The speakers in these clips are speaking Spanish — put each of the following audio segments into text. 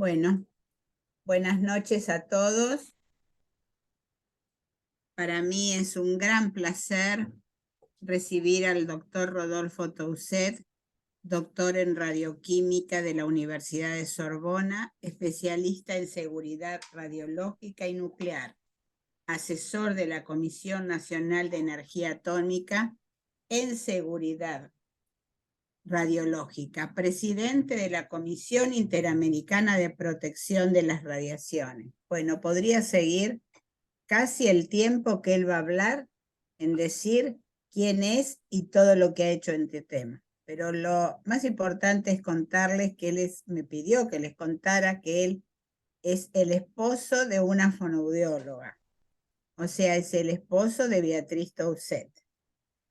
Bueno, buenas noches a todos. Para mí es un gran placer recibir al doctor Rodolfo Touset, doctor en radioquímica de la Universidad de Sorbona, especialista en seguridad radiológica y nuclear, asesor de la Comisión Nacional de Energía Atómica en seguridad radiológica, presidente de la Comisión Interamericana de Protección de las Radiaciones. Bueno, podría seguir casi el tiempo que él va a hablar en decir quién es y todo lo que ha hecho en este tema. Pero lo más importante es contarles que me pidió que les contara que él es el esposo de una fonoaudióloga. O sea, es el esposo de Beatriz Touset,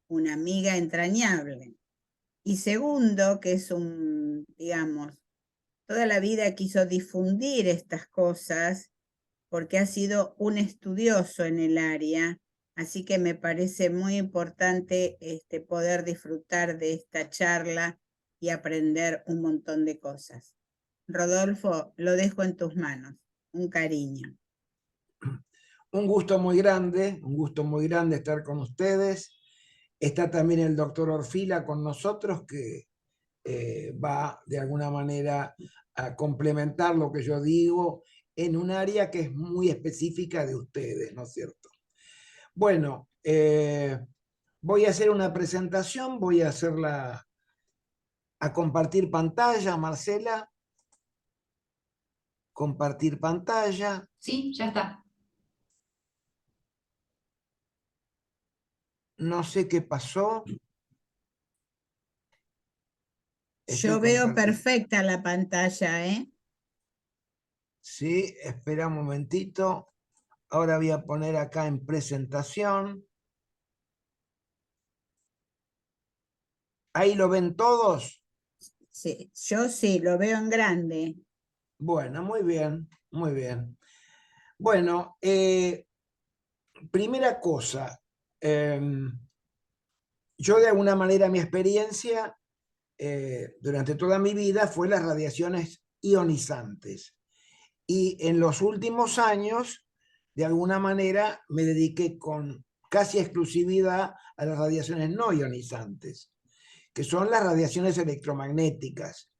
una amiga entrañable. Y segundo, que es digamos, toda la vida quiso difundir estas cosas porque ha sido un estudioso en el área, así que me parece muy importante poder disfrutar de esta charla y aprender un montón de cosas. Rodolfo, lo dejo en tus manos. Un cariño. Un gusto muy grande estar con ustedes. Está también el doctor Orfila con nosotros, que va de alguna manera a complementar lo que yo digo en un área que es muy específica de ustedes, ¿no es cierto? Bueno, voy a hacer una presentación, voy a hacerla a compartir pantalla, Marcela. Compartir pantalla. Sí, ya está. No sé qué pasó. Yo veo perfecta la pantalla, ¿eh? Sí, espera un momentito. Ahora voy a poner acá en presentación. ¿Ahí lo ven todos? Sí, yo sí, lo veo en grande. Bueno, muy bien, muy bien. Bueno, primera cosa, yo de alguna manera mi experiencia durante toda mi vida fue las radiaciones ionizantes. Y en los últimos años, de alguna manera, me dediqué con casi exclusividad a las radiaciones no ionizantes, que son las radiaciones electromagnéticas.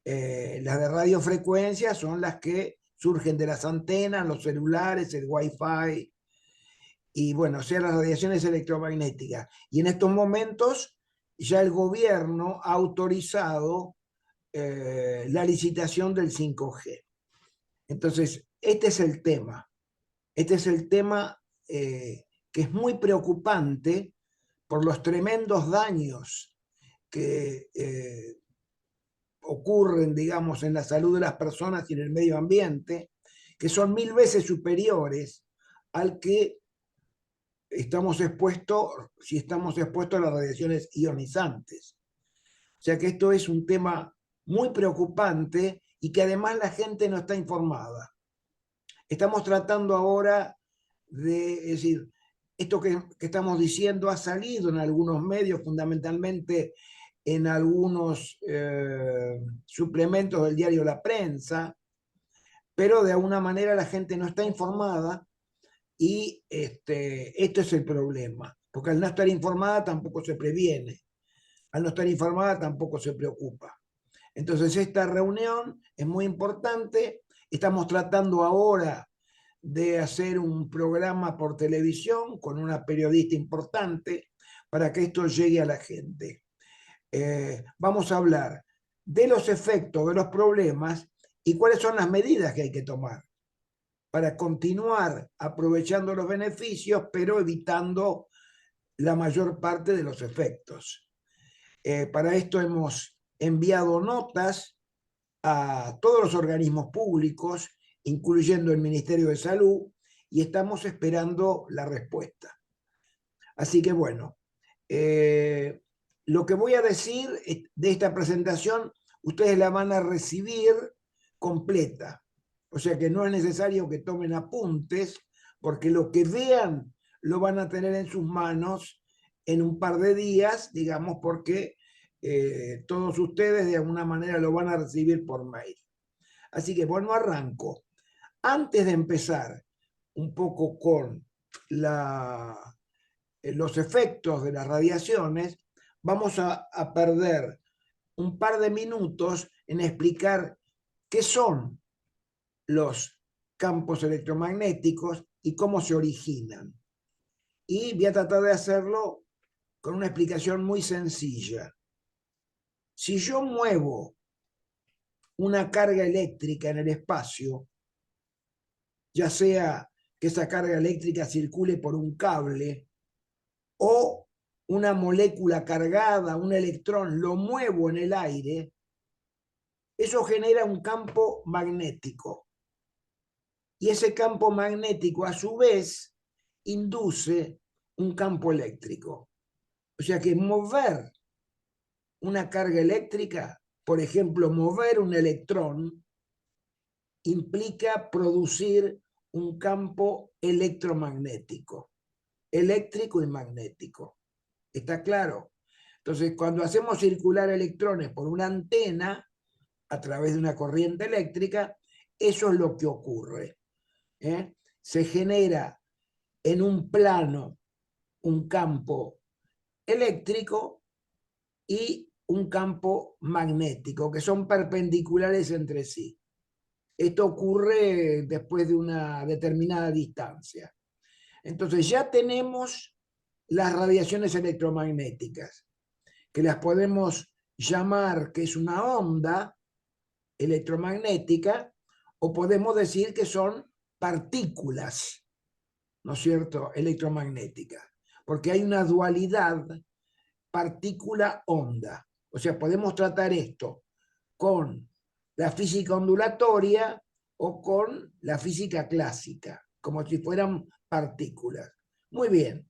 Las de radiofrecuencia son las que surgen de las antenas, los celulares, el Wi-Fi, y bueno, o sea, las radiaciones electromagnéticas. Y en estos momentos ya el gobierno ha autorizado la licitación del 5G. Entonces, este es el tema. Este es el tema que es muy preocupante por los tremendos daños que ocurren, digamos, en la salud de las personas y en el medio ambiente, que son 1000 veces superiores al que estamos expuestos, si estamos expuestos a las radiaciones ionizantes. O sea que esto es un tema muy preocupante y que además la gente no está informada. Estamos tratando ahora de, es decir, esto que estamos diciendo ha salido en algunos medios, fundamentalmente en algunos suplementos del diario La Prensa, pero de alguna manera la gente no está informada y esto es el problema, porque al no estar informada tampoco se previene, al no estar informada tampoco se preocupa. Entonces esta reunión es muy importante, estamos tratando ahora de hacer un programa por televisión con una periodista importante para que esto llegue a la gente. Vamos a hablar de los efectos de los problemas y cuáles son las medidas que hay que tomar para continuar aprovechando los beneficios, pero evitando la mayor parte de los efectos. Para esto hemos enviado notas a todos los organismos públicos, incluyendo el Ministerio de Salud, y estamos esperando la respuesta. Así que bueno, lo que voy a decir de esta presentación, ustedes la van a recibir completa. O sea que no es necesario que tomen apuntes, porque lo que vean lo van a tener en sus manos en un par de días, digamos, porque todos ustedes de alguna manera lo van a recibir por mail. Así que bueno, arranco. Antes de empezar un poco con los efectos de las radiaciones, vamos a perder un par de minutos en explicar qué son los campos electromagnéticos y cómo se originan. Y voy a tratar de hacerlo con una explicación muy sencilla. Si yo muevo una carga eléctrica en el espacio, ya sea que esa carga eléctrica circule por un cable o una molécula cargada, un electrón, lo muevo en el aire, eso genera un campo magnético. Y ese campo magnético, a su vez, induce un campo eléctrico. O sea que mover una carga eléctrica, por ejemplo, mover un electrón, implica producir un campo electromagnético, eléctrico y magnético. ¿Está claro? Entonces, cuando hacemos circular electrones por una antena a través de una corriente eléctrica, eso es lo que ocurre. Se genera en un plano un campo eléctrico y un campo magnético, que son perpendiculares entre sí. Esto ocurre después de una determinada distancia. Entonces ya tenemos las radiaciones electromagnéticas, que las podemos llamar que es una onda electromagnética, o podemos decir que son partículas, ¿no es cierto?, electromagnéticas, porque hay una dualidad partícula-onda. O sea, podemos tratar esto con la física ondulatoria o con la física clásica, como si fueran partículas. Muy bien,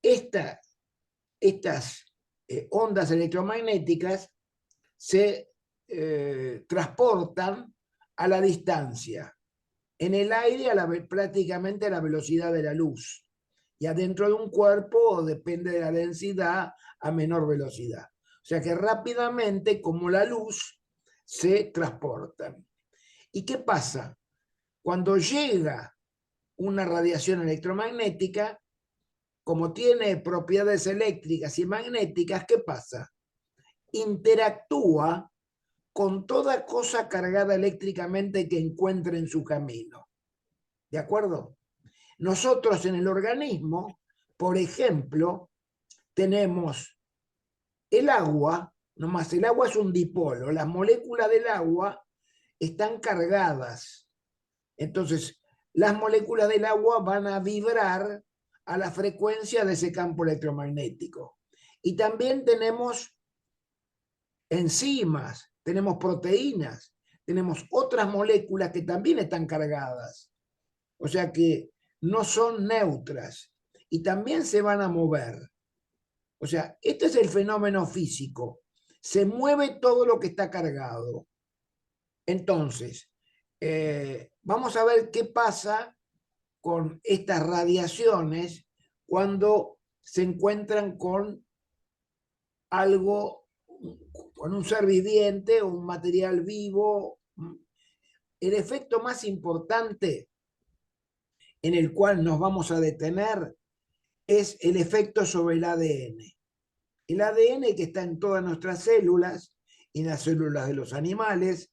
estas ondas electromagnéticas se transportan a la distancia, en el aire prácticamente a la velocidad de la luz, y adentro de un cuerpo depende de la densidad a menor velocidad. O sea que rápidamente, como la luz, se transportan. ¿Y qué pasa? Cuando llega una radiación electromagnética, como tiene propiedades eléctricas y magnéticas, ¿qué pasa? Interactúa con toda cosa cargada eléctricamente que encuentre en su camino. ¿De acuerdo? Nosotros en el organismo, por ejemplo, tenemos el agua, nomás el agua es un dipolo, las moléculas del agua están cargadas. Entonces, las moléculas del agua van a vibrar a la frecuencia de ese campo electromagnético. Y también tenemos enzimas, tenemos proteínas, tenemos otras moléculas que también están cargadas. O sea que no son neutras y también se van a mover. O sea, este es el fenómeno físico. Se mueve todo lo que está cargado. Entonces, vamos a ver qué pasa con estas radiaciones cuando se encuentran con algo, con un ser viviente o un material vivo. El efecto más importante en el cual nos vamos a detener es el efecto sobre el ADN. El ADN que está en todas nuestras células y en las células de los animales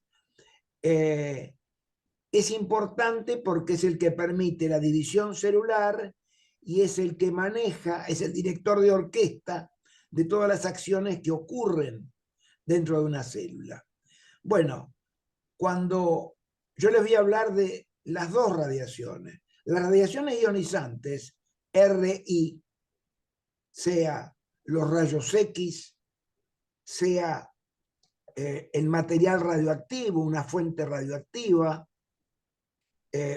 es importante porque es el que permite la división celular y es el que maneja, es el director de orquesta de todas las acciones que ocurren dentro de una célula. Bueno, cuando yo les voy a hablar de las dos radiaciones, las radiaciones ionizantes, RI, sea los rayos X, sea el material radioactivo, una fuente radioactiva,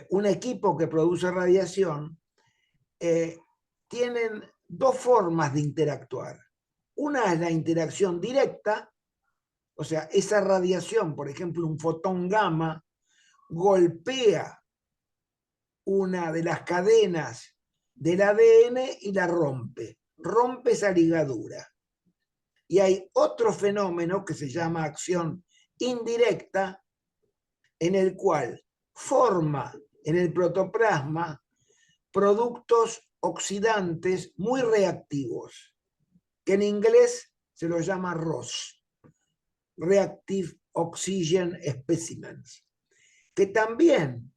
un equipo que produce radiación, tienen dos formas de interactuar. Una es la interacción directa, o sea, esa radiación, por ejemplo, un fotón gamma, golpea una de las cadenas del ADN y la rompe esa ligadura. Y hay otro fenómeno que se llama acción indirecta, en el cual forma en el protoplasma productos oxidantes muy reactivos, que en inglés se los llama ROS, Reactive Oxygen Specimens, que también,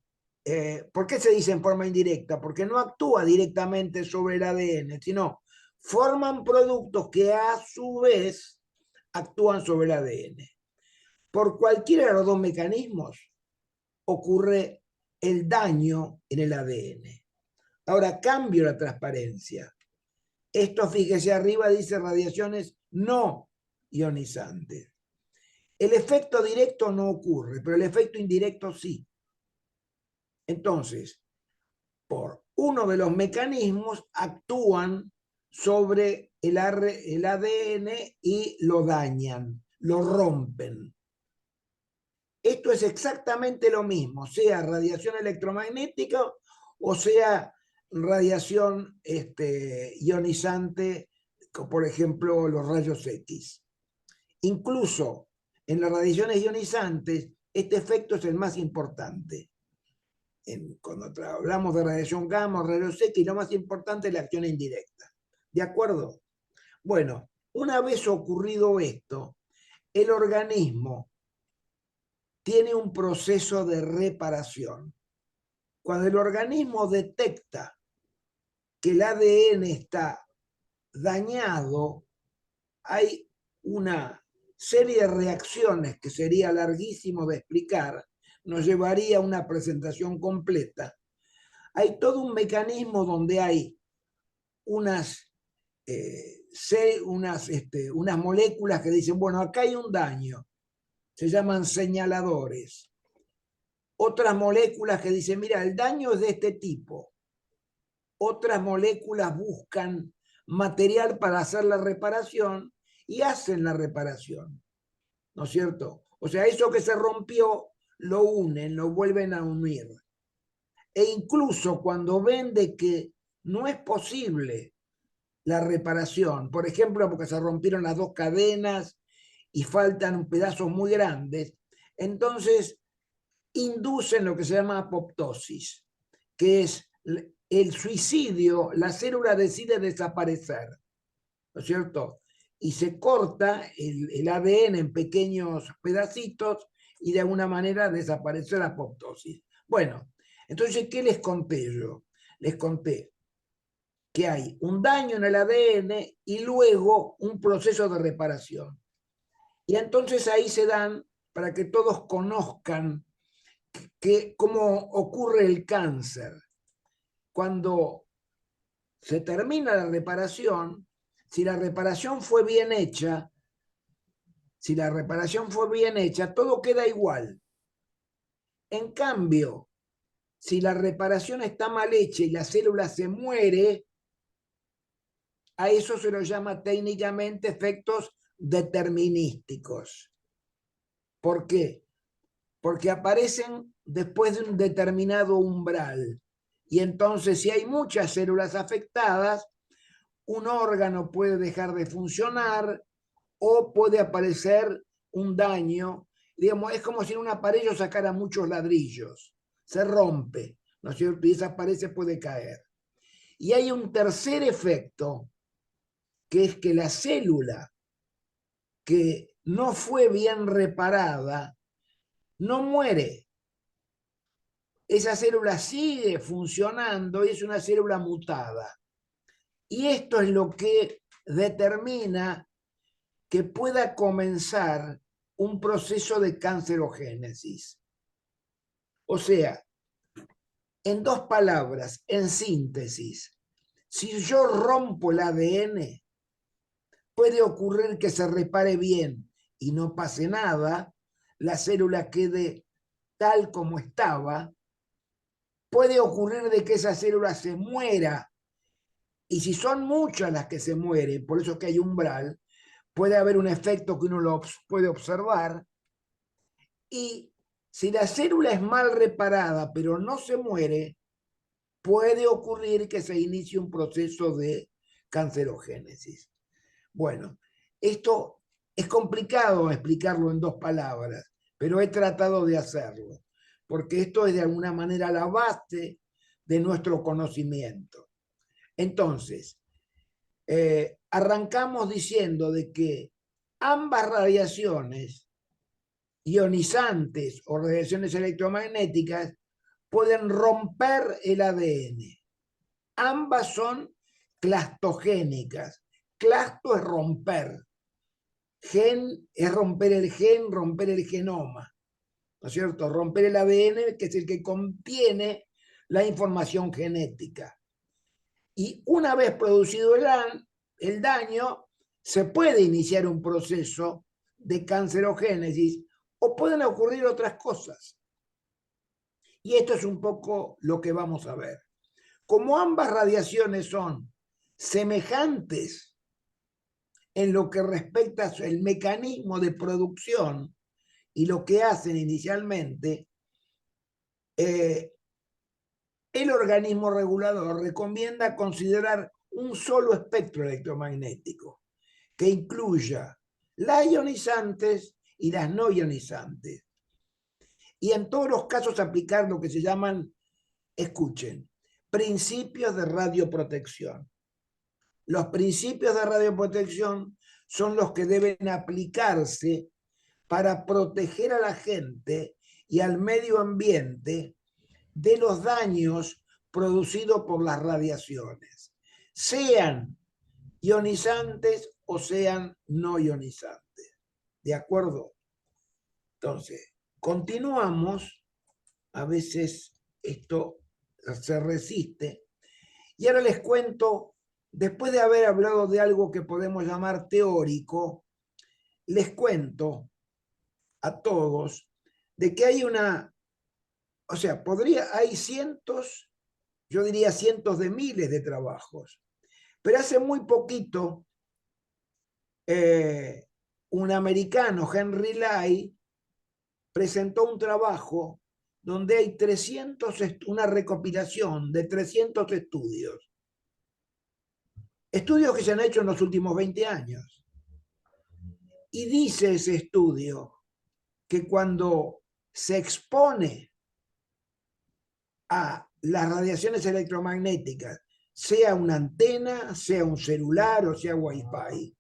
¿por qué se dice en forma indirecta? Porque no actúa directamente sobre el ADN, sino forman productos que a su vez actúan sobre el ADN. Por cualquiera de los dos mecanismos ocurre el daño en el ADN. Ahora cambio la transparencia. Esto, fíjese arriba, dice radiaciones no ionizantes. El efecto directo no ocurre, pero el efecto indirecto sí. Entonces, por uno de los mecanismos actúan sobre el ADN y lo dañan, lo rompen. Esto es exactamente lo mismo, sea radiación electromagnética o sea radiación ionizante, por ejemplo, los rayos X. Incluso en las radiaciones ionizantes, este efecto es el más importante. Cuando hablamos de radiación gamma o rayos X, lo más importante es la acción indirecta. ¿De acuerdo? Bueno, una vez ocurrido esto, el organismo tiene un proceso de reparación. Cuando el organismo detecta que el ADN está dañado, hay una serie de reacciones que sería larguísimo de explicar, nos llevaría a una presentación completa. Hay todo un mecanismo donde hay unas moléculas que dicen, bueno, acá hay un daño, se llaman señaladores. Otras moléculas que dicen, mira, el daño es de este tipo. Otras moléculas buscan material para hacer la reparación y hacen la reparación, ¿no es cierto? O sea, eso que se rompió lo unen, lo vuelven a unir. E incluso cuando ven de que no es posible la reparación, por ejemplo, porque se rompieron las dos cadenas y faltan pedazos muy grandes, entonces inducen lo que se llama apoptosis, que es el suicidio, la célula decide desaparecer, ¿no es cierto? Y se corta el ADN en pequeños pedacitos y de alguna manera desaparece la apoptosis. Bueno, entonces, ¿qué les conté yo? Les conté que hay un daño en el ADN y luego un proceso de reparación. Y entonces ahí se dan, para que todos conozcan cómo ocurre el cáncer. Cuando se termina la reparación, si la reparación fue bien hecha, todo queda igual. En cambio, si la reparación está mal hecha y la célula se muere, a eso se lo llama técnicamente efectos determinísticos. ¿Por qué? Porque aparecen después de un determinado umbral. Y entonces, si hay muchas células afectadas, un órgano puede dejar de funcionar o puede aparecer un daño. Digamos, es como si en una pared yo sacara muchos ladrillos. Se rompe, ¿no es cierto? Y esa pared se puede caer. Y hay un tercer efecto, que es que la célula que no fue bien reparada no muere. Esa célula sigue funcionando y es una célula mutada. Y esto es lo que determina que pueda comenzar un proceso de cancerogénesis. O sea, en dos palabras, en síntesis, si yo rompo el ADN, puede ocurrir que se repare bien y no pase nada, la célula quede tal como estaba. Puede ocurrir de que esa célula se muera, y si son muchas las que se mueren, por eso es que hay umbral, puede haber un efecto que uno lo puede observar. Y si la célula es mal reparada pero no se muere, puede ocurrir que se inicie un proceso de cancerogénesis. Bueno, esto es complicado explicarlo en dos palabras, pero he tratado de hacerlo. porque esto es de alguna manera la base de nuestro conocimiento. Entonces, arrancamos diciendo de que ambas radiaciones, ionizantes o radiaciones electromagnéticas, pueden romper el ADN. Ambas son clastogénicas. Clasto es romper. Gen es romper el gen, romper el genoma. ¿No es cierto? Romper el ADN, que es el que contiene la información genética. Y una vez producido el daño, se puede iniciar un proceso de cancerogénesis o pueden ocurrir otras cosas. Y esto es un poco lo que vamos a ver. Como ambas radiaciones son semejantes en lo que respecta al mecanismo de producción y lo que hacen inicialmente, el organismo regulador recomienda considerar un solo espectro electromagnético que incluya las ionizantes y las no ionizantes. Y en todos los casos aplicar lo que se llaman, escuchen, principios de radioprotección. Los principios de radioprotección son los que deben aplicarse para proteger a la gente y al medio ambiente de los daños producidos por las radiaciones, sean ionizantes o sean no ionizantes. ¿De acuerdo? Entonces, continuamos. A veces esto se resiste. Y ahora les cuento, después de haber hablado de algo que podemos llamar teórico, les cuento a todos de que hay hay cientos, yo diría cientos de miles de trabajos, pero hace muy poquito un americano, Henry Lai, presentó un trabajo donde hay una recopilación de 300 estudios. Estudios que se han hecho en los últimos 20 años. Y dice ese estudio que cuando se expone a las radiaciones electromagnéticas, sea una antena, sea un celular o sea Wi-Fi,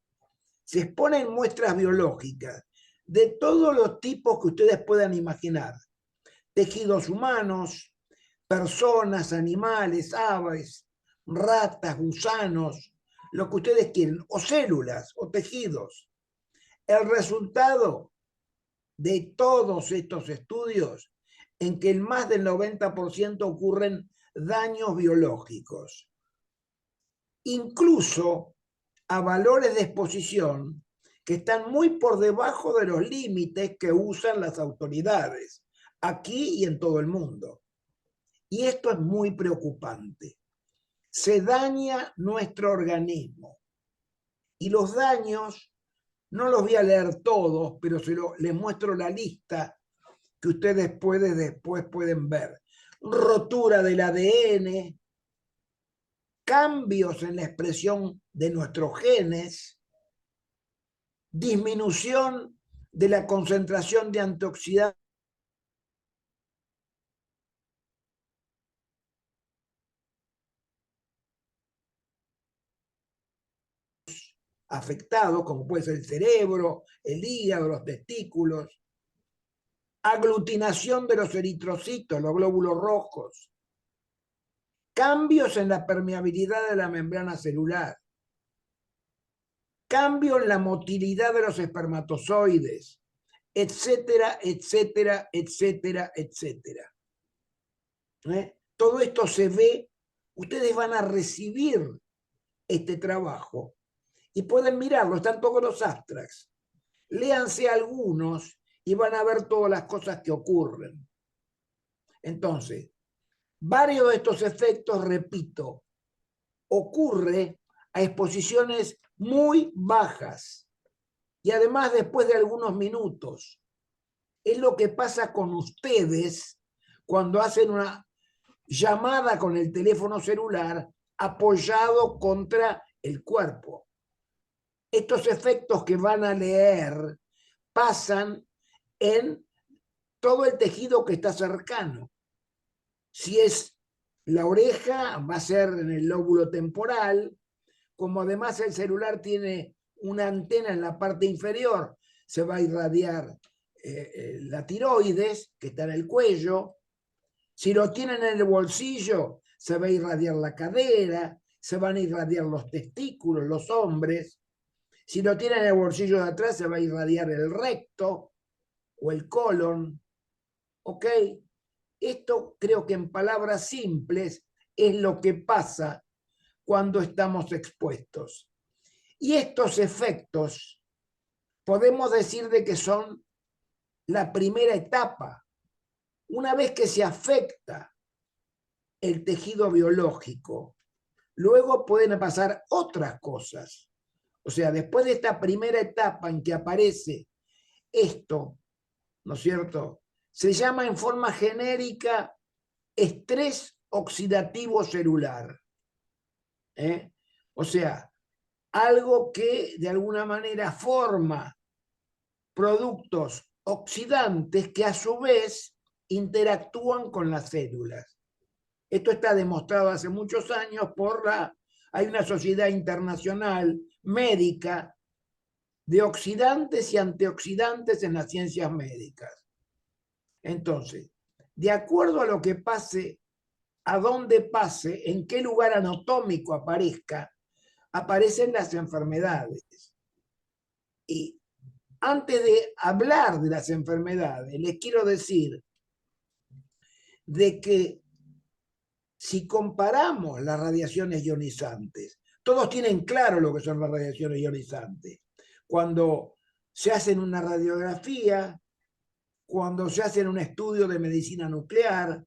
se exponen muestras biológicas de todos los tipos que ustedes puedan imaginar. Tejidos humanos, personas, animales, aves, ratas, gusanos, lo que ustedes quieren, o células, o tejidos. El resultado de todos estos estudios en que el más del 90% ocurren daños biológicos, incluso a valores de exposición que están muy por debajo de los límites que usan las autoridades, aquí y en todo el mundo. Y esto es muy preocupante. Se daña nuestro organismo. Y los daños, no los voy a leer todos, pero les muestro la lista que ustedes después pueden ver. Rotura del ADN, cambios en la expresión de nuestros genes, disminución de la concentración de antioxidantes afectados, como puede ser el cerebro, el hígado, los testículos, aglutinación de los eritrocitos, los glóbulos rojos, cambios en la permeabilidad de la membrana celular, cambio en la motilidad de los espermatozoides, etcétera, etcétera, etcétera, etcétera. Todo esto se ve, ustedes van a recibir este trabajo y pueden mirarlo, están todos los abstracts. Léanse algunos y van a ver todas las cosas que ocurren. Entonces, varios de estos efectos, repito, ocurre a exposiciones muy bajas y además después de algunos minutos. Es lo que pasa con ustedes cuando hacen una llamada con el teléfono celular apoyado contra el cuerpo. Estos efectos que van a leer pasan en todo el tejido que está cercano. Si es la oreja, va a ser en el lóbulo temporal. Como además el celular tiene una antena en la parte inferior, se va a irradiar la tiroides, que está en el cuello. Si lo tienen en el bolsillo, se va a irradiar la cadera, se van a irradiar los testículos, los hombres. Si lo tienen en el bolsillo de atrás, se va a irradiar el recto o el colon. ¿Ok? Esto creo que en palabras simples es lo que pasa cuando estamos expuestos. Y estos efectos podemos decir de que son la primera etapa. Una vez que se afecta el tejido biológico, luego pueden pasar otras cosas. O sea, después de esta primera etapa en que aparece esto, ¿no es cierto? Se llama en forma genérica estrés oxidativo celular. O sea, algo que de alguna manera forma productos oxidantes que a su vez interactúan con las células. Esto está demostrado hace muchos años hay una sociedad internacional médica de oxidantes y antioxidantes en las ciencias médicas. Entonces, de acuerdo a lo que pase, a dónde pase, en qué lugar anatómico aparezca, aparecen las enfermedades. Y antes de hablar de las enfermedades, les quiero decir de que si comparamos las radiaciones ionizantes, todos tienen claro lo que son las radiaciones ionizantes. Cuando se hacen una radiografía, cuando se hace un estudio de medicina nuclear,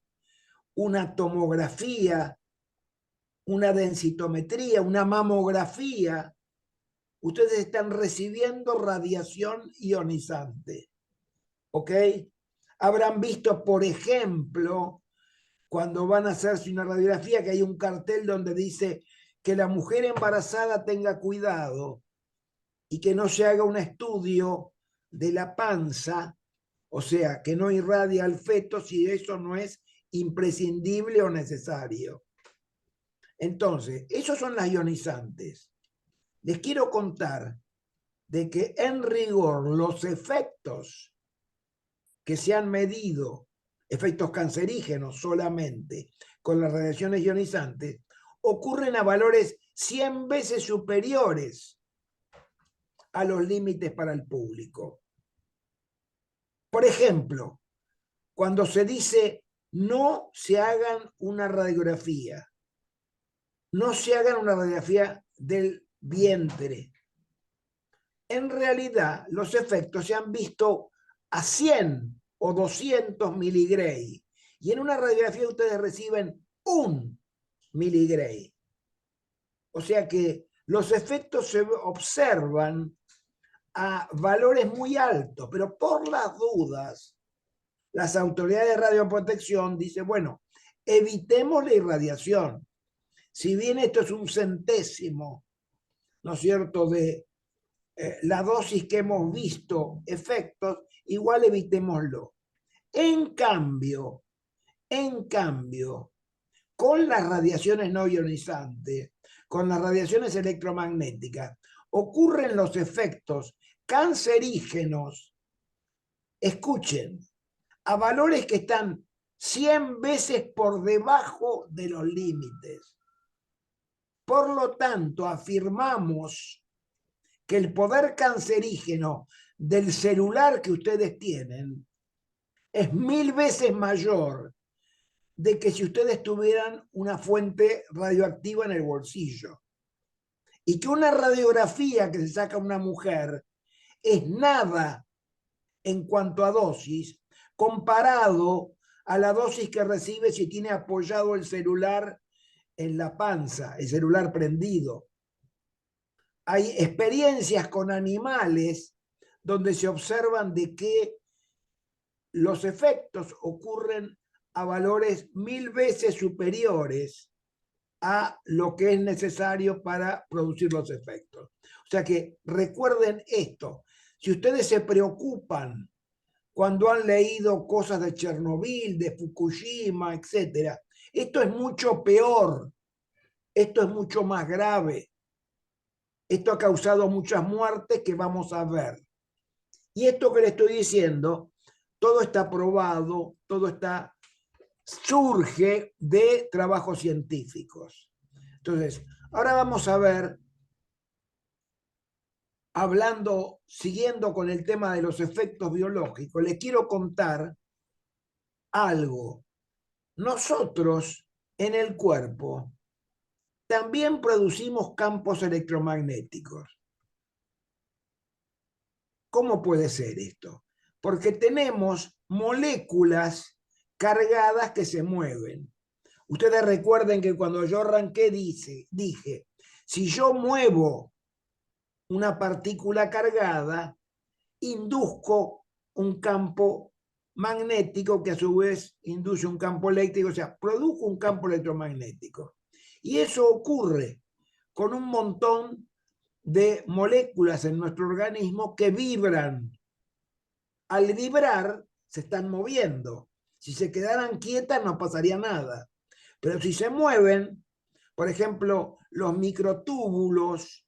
una tomografía, una densitometría, una mamografía, ustedes están recibiendo radiación ionizante. ¿Ok? Habrán visto, por ejemplo, cuando van a hacerse una radiografía, que hay un cartel donde dice que la mujer embarazada tenga cuidado y que no se haga un estudio de la panza, o sea, que no irradie al feto si eso no es imprescindible o necesario. Entonces, esos son las ionizantes. Les quiero contar de que en rigor los efectos que se han medido, efectos cancerígenos solamente, con las radiaciones ionizantes, ocurren a valores 100 veces superiores a los límites para el público. Por ejemplo, cuando se dice no se hagan una radiografía, no se hagan una radiografía del vientre. En realidad, los efectos se han visto a 100 o 200 miligray. Y en una radiografía ustedes reciben 1 miligray. O sea que los efectos se observan a valores muy altos, pero por las dudas, las autoridades de radioprotección dicen, bueno, evitemos la irradiación. Si bien esto es un centésimo, ¿no es cierto?, de la dosis que hemos visto efectos, igual evitémoslo. En cambio, con las radiaciones no ionizantes, con las radiaciones electromagnéticas, ocurren los efectos cancerígenos, escuchen, a valores que están 100 veces por debajo de los límites. Por lo tanto, afirmamos que el poder cancerígeno del celular que ustedes tienen es 1000 veces mayor de que si ustedes tuvieran una fuente radioactiva en el bolsillo. Y que una radiografía que se saca una mujer es nada en cuanto a dosis comparado a la dosis que recibe si tiene apoyado el celular en la panza, el celular prendido. Hay experiencias con animales donde se observan de que los efectos ocurren a valores 1000 veces superiores a lo que es necesario para producir los efectos. O sea que recuerden esto, si ustedes se preocupan cuando han leído cosas de Chernobyl, de Fukushima, etc. Esto es mucho peor, esto es mucho más grave. Esto ha causado muchas muertes que vamos a ver. Y esto que le estoy diciendo, todo está probado, surge de trabajos científicos. Entonces, ahora vamos a ver, siguiendo con el tema de los efectos biológicos, les quiero contar algo. Nosotros en el cuerpo también producimos campos electromagnéticos. ¿Cómo puede ser esto? Porque tenemos moléculas cargadas que se mueven. Ustedes recuerden que cuando yo arranqué dije, si yo muevo una partícula cargada, induzco un campo magnético que a su vez induce un campo eléctrico, o sea, produjo un campo electromagnético. Y eso ocurre con un montón de moléculas en nuestro organismo que vibran. Al vibrar, se están moviendo. Si se quedaran quietas, no pasaría nada. Pero si se mueven, por ejemplo, los microtúbulos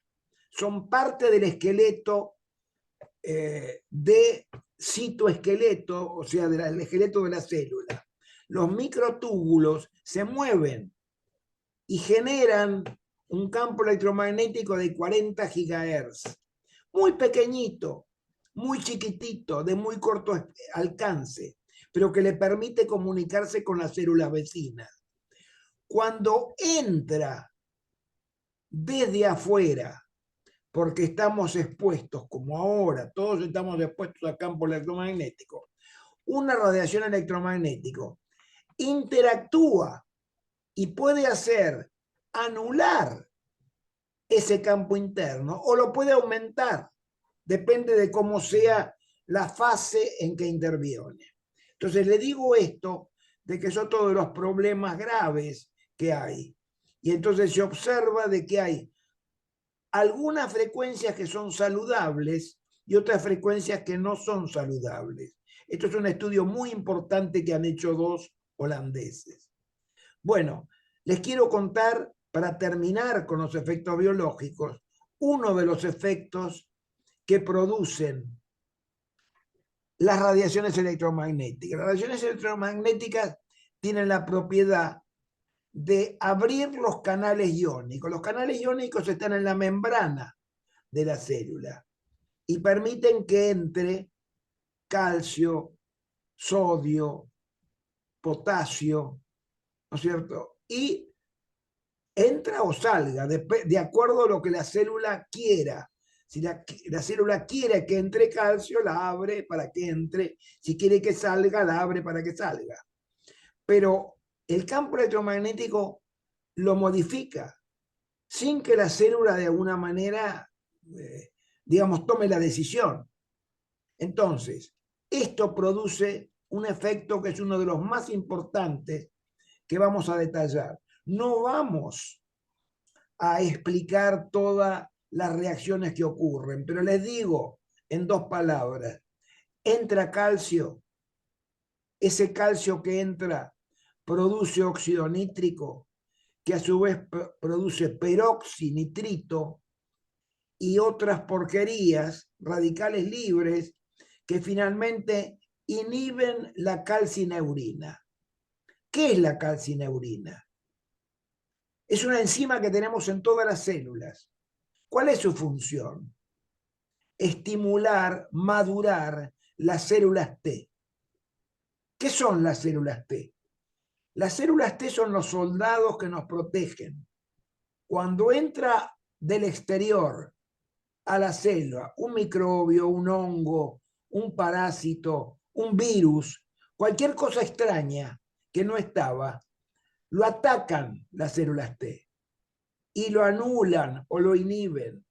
son parte del esqueleto de citoesqueleto, o sea, del esqueleto de la célula. Los microtúbulos se mueven y generan un campo electromagnético de 40 gigahertz, muy pequeñito, muy chiquitito, de muy corto alcance, pero que le permite comunicarse con las células vecinas. Cuando entra desde afuera, porque estamos expuestos, como ahora, todos estamos expuestos a campo electromagnético, una radiación electromagnética interactúa y puede hacer anular ese campo interno o lo puede aumentar, depende de cómo sea la fase en que interviene. Entonces le digo esto de que son todos los problemas graves que hay. Y entonces se observa de que hay algunas frecuencias que son saludables y otras frecuencias que no son saludables. Esto es un estudio muy importante que han hecho 2 holandeses. Bueno, les quiero contar, para terminar con los efectos biológicos, uno de los efectos que producen las radiaciones electromagnéticas. Las radiaciones electromagnéticas tienen la propiedad de abrir los canales iónicos. Los canales iónicos están en la membrana de la célula y permiten que entre calcio, sodio, potasio, ¿no es cierto? Y entra o salga, de acuerdo a lo que la célula quiera. Si la célula quiere que entre calcio, la abre para que entre. Si quiere que salga, la abre para que salga. Pero el campo electromagnético lo modifica sin que la célula de alguna manera, digamos, tome la decisión. Entonces, esto produce un efecto que es uno de los más importantes que vamos a detallar. No vamos a explicar todas las reacciones que ocurren, pero les digo en 2 palabras, entra calcio, ese calcio que entra produce óxido nítrico, que a su vez produce peroxinitrito y otras porquerías, radicales libres, que finalmente inhiben la calcineurina. ¿Qué es la calcineurina? Es una enzima que tenemos en todas las células. ¿Cuál es su función? Estimular, madurar las células T. ¿Qué son las células T? Las células T son los soldados que nos protegen. Cuando entra del exterior a la célula un microbio, un hongo, un parásito, un virus, cualquier cosa extraña que no estaba, lo atacan las células T y lo anulan o lo inhiben.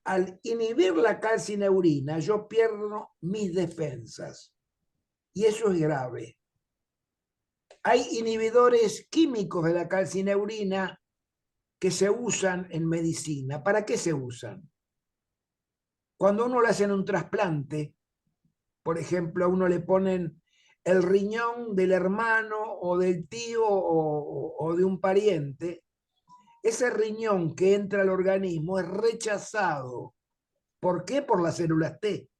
Al inhibir la calcineurina, yo pierdo mis defensas. Y eso es grave. Hay inhibidores químicos de la calcineurina que se usan en medicina. ¿Para qué se usan? Cuando uno le hacen un trasplante, por ejemplo, a uno le ponen el riñón del hermano o del tío o de un pariente, ese riñón que entra al organismo es rechazado. ¿Por qué? Por las células T.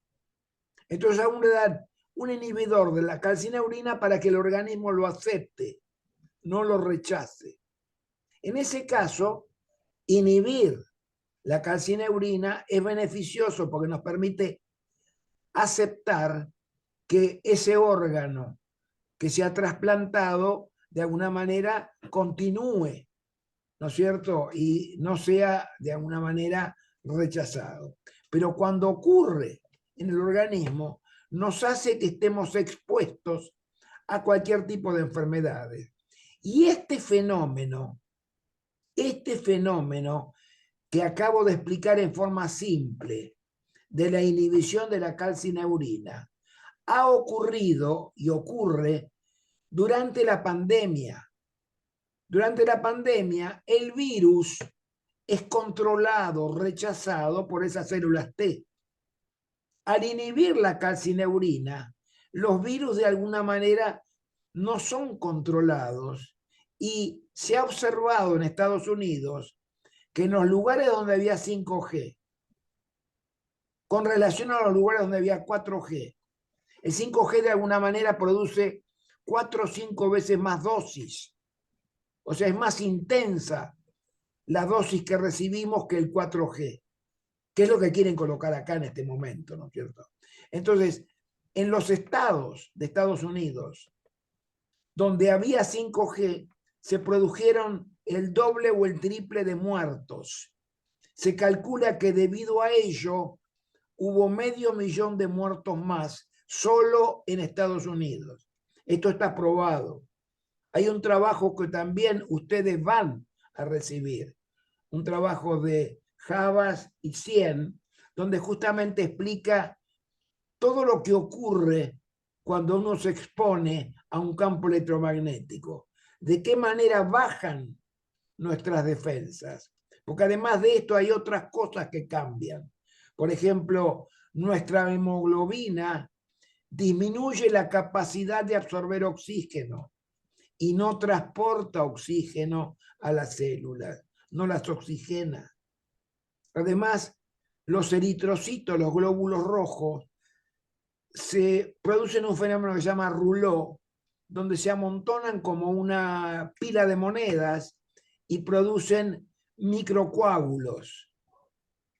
Entonces a uno le dan un inhibidor de la calcineurina para que el organismo lo acepte, no lo rechace. En ese caso, inhibir la calcineurina es beneficioso porque nos permite aceptar que ese órgano que se ha trasplantado de alguna manera continúe, ¿no es cierto? Y no sea de alguna manera rechazado. Pero cuando ocurre en el organismo, nos hace que estemos expuestos a cualquier tipo de enfermedades. Y este fenómeno que acabo de explicar en forma simple, de la inhibición de la calcineurina, ha ocurrido y ocurre durante la pandemia. Durante la pandemia, el virus es controlado, rechazado por esas células T. Al inhibir la calcineurina, los virus de alguna manera no son controlados y se ha observado en Estados Unidos que en los lugares donde había 5G, con relación a los lugares donde había 4G, el 5G de alguna manera produce 4 o 5 veces más dosis. O sea, es más intensa la dosis que recibimos que el 4G, que es lo que quieren colocar acá en este momento, ¿no es cierto? Entonces, en los estados de Estados Unidos, donde había 5G, se produjeron el doble o el triple de muertos. Se calcula que debido a ello hubo 500.000 de muertos más solo en Estados Unidos. Esto está probado. Hay un trabajo que también ustedes van a recibir, un trabajo de Havas y Cien, donde justamente explica todo lo que ocurre cuando uno se expone a un campo electromagnético, de qué manera bajan nuestras defensas, porque además de esto hay otras cosas que cambian. Por ejemplo, nuestra hemoglobina disminuye la capacidad de absorber oxígeno y no transporta oxígeno a las células, no las oxigena. Además, los eritrocitos, los glóbulos rojos, se producen un fenómeno que se llama rouleau, donde se amontonan como una pila de monedas y producen microcoágulos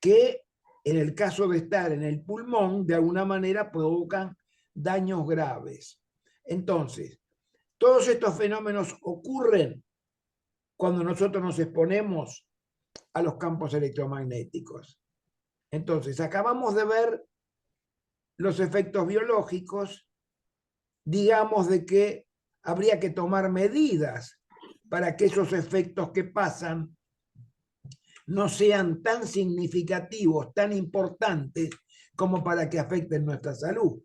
que, en el caso de estar en el pulmón, de alguna manera provocan daños graves. Entonces, todos estos fenómenos ocurren cuando nosotros nos exponemos a los campos electromagnéticos. Entonces, acabamos de ver los efectos biológicos, digamos de que habría que tomar medidas para que esos efectos que pasan no sean tan significativos, tan importantes, como para que afecten nuestra salud.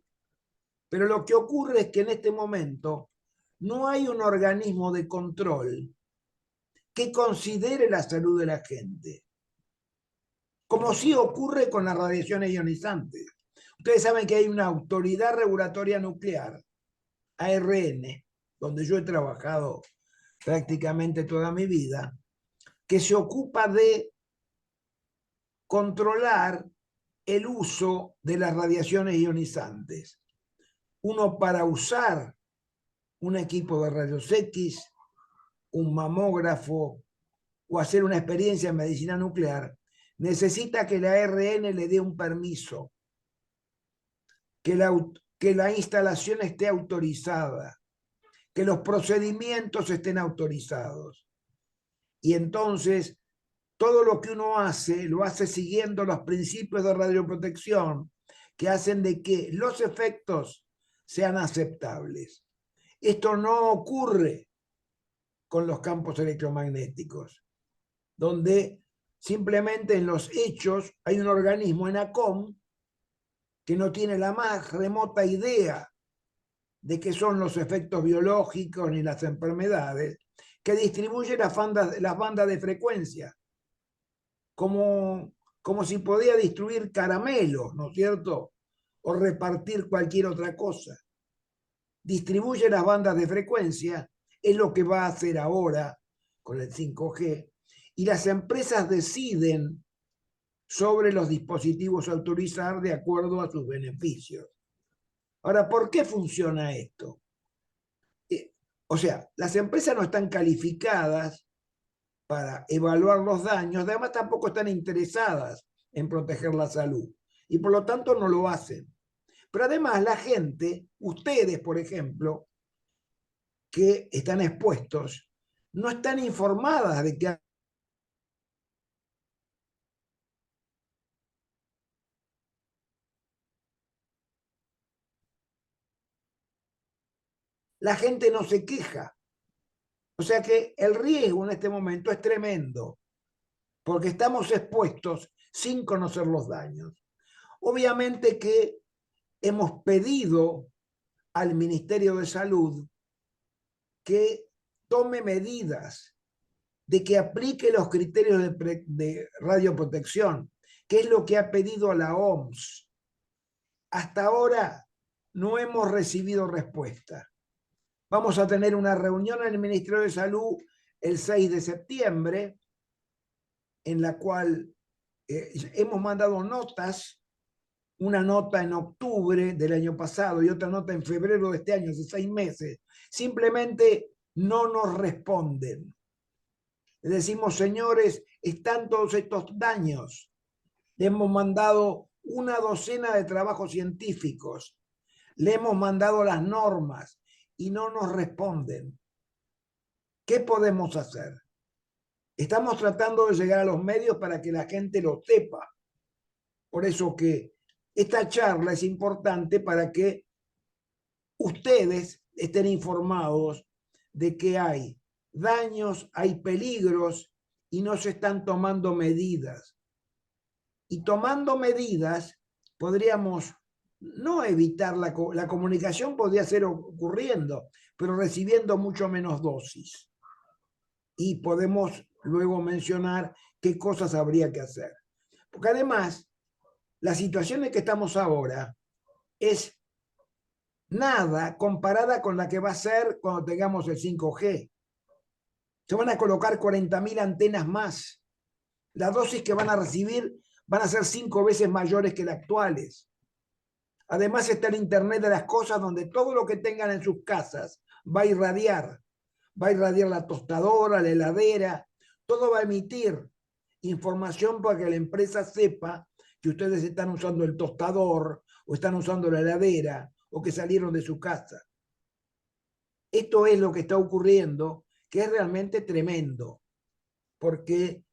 Pero lo que ocurre es que en este momento no hay un organismo de control que considere la salud de la gente, como sí ocurre con las radiaciones ionizantes. Ustedes saben que hay una autoridad regulatoria nuclear, ARN, donde yo he trabajado prácticamente toda mi vida, que se ocupa de controlar el uso de las radiaciones ionizantes. Uno, para usar un equipo de rayos X, un mamógrafo o hacer una experiencia en medicina nuclear, necesita que la ARN le dé un permiso, que la instalación esté autorizada, que los procedimientos estén autorizados. Y entonces, todo lo que uno hace, lo hace siguiendo los principios de radioprotección que hacen de que los efectos sean aceptables. Esto no ocurre con los campos electromagnéticos, donde simplemente en los hechos hay un organismo, ENACOM, que no tiene la más remota idea de qué son los efectos biológicos ni las enfermedades, que distribuye las bandas de frecuencia, como si podía distribuir caramelos, ¿no es cierto? o repartir cualquier otra cosa. Distribuye las bandas de frecuencia, es lo que va a hacer ahora con el 5G, y las empresas deciden sobre los dispositivos a autorizar de acuerdo a sus beneficios. Ahora, ¿por qué funciona esto? O sea, las empresas no están calificadas para evaluar los daños, además tampoco están interesadas en proteger la salud y por lo tanto no lo hacen. Pero además la gente, ustedes por ejemplo, que están expuestos, no están informadas de que la gente no se queja. O sea que el riesgo en este momento es tremendo, porque estamos expuestos sin conocer los daños. Obviamente que hemos pedido al Ministerio de Salud que tome medidas, de que aplique los criterios de radioprotección, que es lo que ha pedido la OMS. Hasta ahora no hemos recibido respuesta. Vamos a tener una reunión en el Ministerio de Salud el 6 de septiembre, en la cual hemos mandado notas, una nota en octubre del año pasado y otra nota en febrero de este año, hace 6 meses. Simplemente no nos responden. Le decimos, señores, están todos estos daños. Le hemos mandado una docena de trabajos científicos. Le hemos mandado las normas y no nos responden. ¿Qué podemos hacer? Estamos tratando de llegar a los medios para que la gente lo sepa. Por eso que esta charla es importante para que ustedes estén informados de que hay daños, hay peligros y no se están tomando medidas. Y tomando medidas podríamos no evitar la comunicación, podría ser ocurriendo, pero recibiendo mucho menos dosis. Y podemos luego mencionar qué cosas habría que hacer. Porque además, la situación en que estamos ahora es nada comparada con la que va a ser cuando tengamos el 5G. Se van a colocar 40.000 antenas más. Las dosis que van a recibir van a ser 5 veces mayores que las actuales. Además está el Internet de las cosas, donde todo lo que tengan en sus casas va a irradiar. Va a irradiar la tostadora, la heladera, todo va a emitir información para que la empresa sepa que ustedes están usando el tostador o están usando la heladera o que salieron de su casa. Esto es lo que está ocurriendo, que es realmente tremendo, porque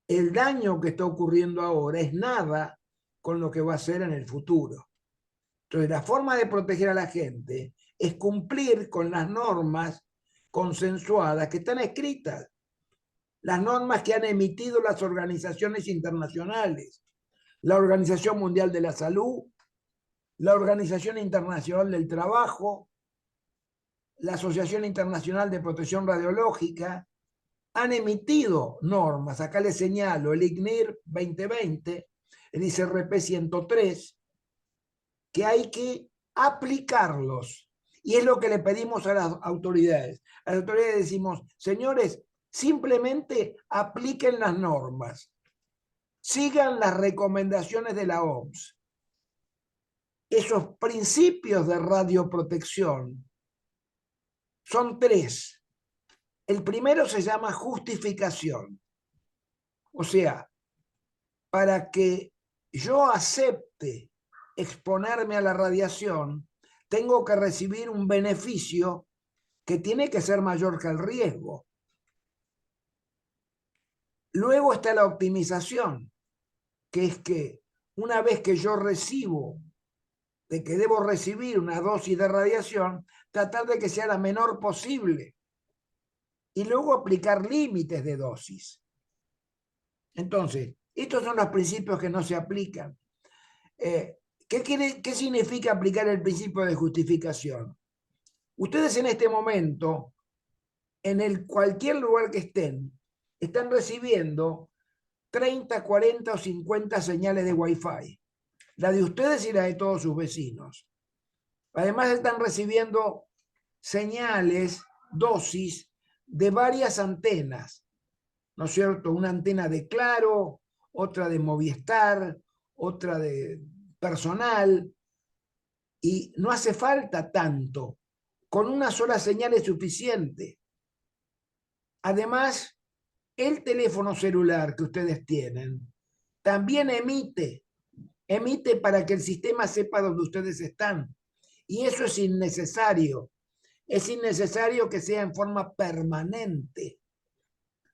el daño que está ocurriendo ahora es nada con lo que va a ser en el futuro. Entonces, la forma de proteger a la gente es cumplir con las normas consensuadas que están escritas, las normas que han emitido las organizaciones internacionales, la Organización Mundial de la Salud, la Organización Internacional del Trabajo, la Asociación Internacional de Protección Radiológica, han emitido normas. Acá les señalo el ICNIR 2020, el ICRP 103, que hay que aplicarlos. Y es lo que le pedimos a las autoridades. A las autoridades decimos, señores, simplemente apliquen las normas. Sigan las recomendaciones de la OMS. Esos principios de radioprotección son 3. El primero se llama justificación. O sea, para que yo acepte exponerme a la radiación, tengo que recibir un beneficio que tiene que ser mayor que el riesgo. Luego está la optimización, que es que una vez que yo recibo, de que debo recibir una dosis de radiación, tratar de que sea la menor posible. Y luego aplicar límites de dosis. Entonces, estos son los principios que no se aplican. ¿Qué significa aplicar el principio de justificación? Ustedes en este momento, en cualquier lugar que están recibiendo 30, 40 o 50 señales de Wi-Fi. la de ustedes y la de todos sus vecinos. Además están recibiendo señales, dosis de varias antenas, ¿no es cierto? Una antena de Claro, otra de Movistar, otra de Personal, y no hace falta tanto. Con una sola señal es suficiente. Además, el teléfono celular que ustedes tienen también emite para que el sistema sepa dónde ustedes están. Y eso es innecesario. Es innecesario que sea en forma permanente.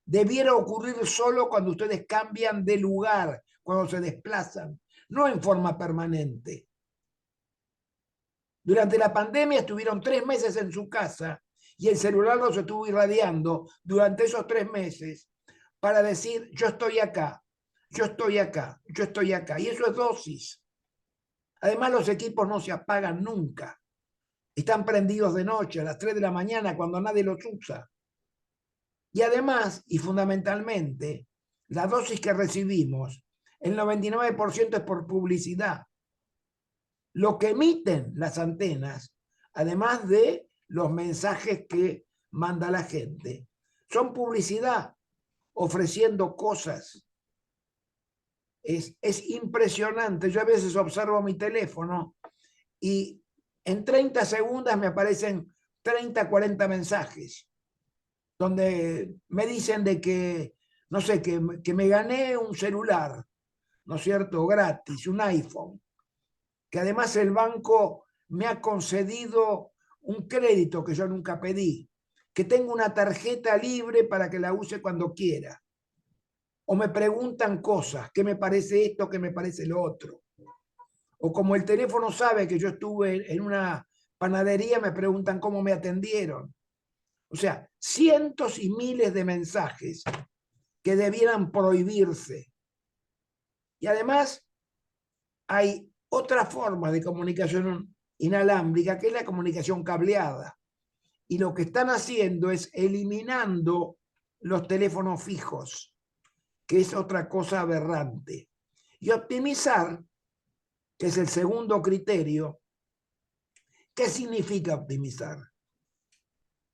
Debiera ocurrir solo cuando ustedes cambian de lugar, cuando se desplazan, no en forma permanente. Durante la pandemia estuvieron 3 meses en su casa y el celular los estuvo irradiando durante esos 3 meses para decir, yo estoy acá, yo estoy acá, yo estoy acá. Y eso es dosis. Además, los equipos no se apagan nunca. Están prendidos de noche, a las 3 de la mañana, cuando nadie los usa. Y además, y fundamentalmente, la dosis que recibimos, el 99% es por publicidad. Lo que emiten las antenas, además de los mensajes que manda la gente, son publicidad, ofreciendo cosas. Es impresionante. Yo a veces observo mi teléfono y en 30 segundos me aparecen 30, 40 mensajes donde me dicen de que, no sé, que me gané un celular, ¿no es cierto?, gratis, un iPhone, que además el banco me ha concedido un crédito que yo nunca pedí, que tengo una tarjeta libre para que la use cuando quiera. O me preguntan cosas, ¿qué me parece esto, qué me parece lo otro? O como el teléfono sabe que yo estuve en una panadería, me preguntan cómo me atendieron. O sea, cientos y miles de mensajes que debieran prohibirse. Y además hay otra forma de comunicación inalámbrica, que es la comunicación cableada. Y lo que están haciendo es eliminando los teléfonos fijos, que es otra cosa aberrante. Y optimizar, que es el segundo criterio. ¿Qué significa optimizar?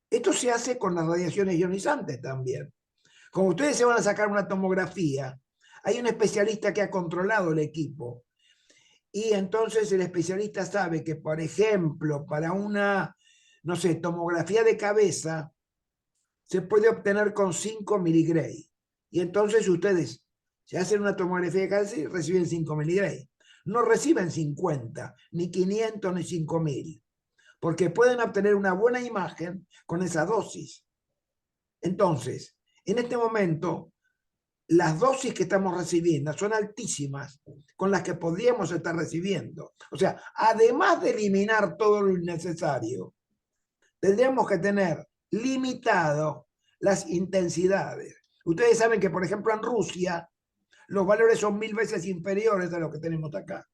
Esto se hace con las radiaciones ionizantes también. Como ustedes se van a sacar una tomografía, hay un especialista que ha controlado el equipo. Y entonces el especialista sabe que, por ejemplo, para una, no sé, tomografía de cabeza, se puede obtener con 5 miligray. Y entonces ustedes se hacen una tomografía de cabeza y reciben 5 miligray. No reciben 50, ni 500, ni 5000, porque pueden obtener una buena imagen con esa dosis. Entonces, en este momento, las dosis que estamos recibiendo son altísimas con las que podríamos estar recibiendo. O sea, además de eliminar todo lo innecesario, tendríamos que tener limitado las intensidades. Ustedes saben que, por ejemplo, en Rusia, los valores son 1000 veces inferiores a lo que tenemos acá.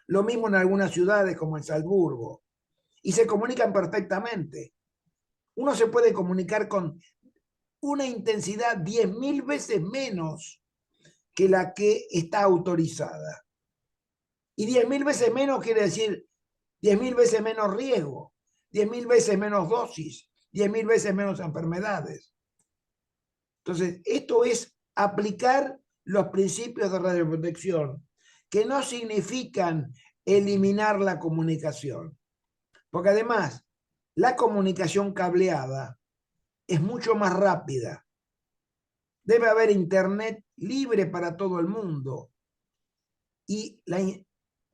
Lo mismo en algunas ciudades como en Salzburgo. Y se comunican perfectamente. Uno se puede comunicar con una intensidad 10.000 veces menos que la que está autorizada. Y 10.000 veces menos quiere decir 10.000 veces menos riesgo, 10.000 veces menos dosis, 10.000 veces menos enfermedades. Entonces, esto es aplicar los principios de radioprotección, que no significan eliminar la comunicación. Porque además, la comunicación cableada es mucho más rápida. Debe haber internet libre para todo el mundo. Y la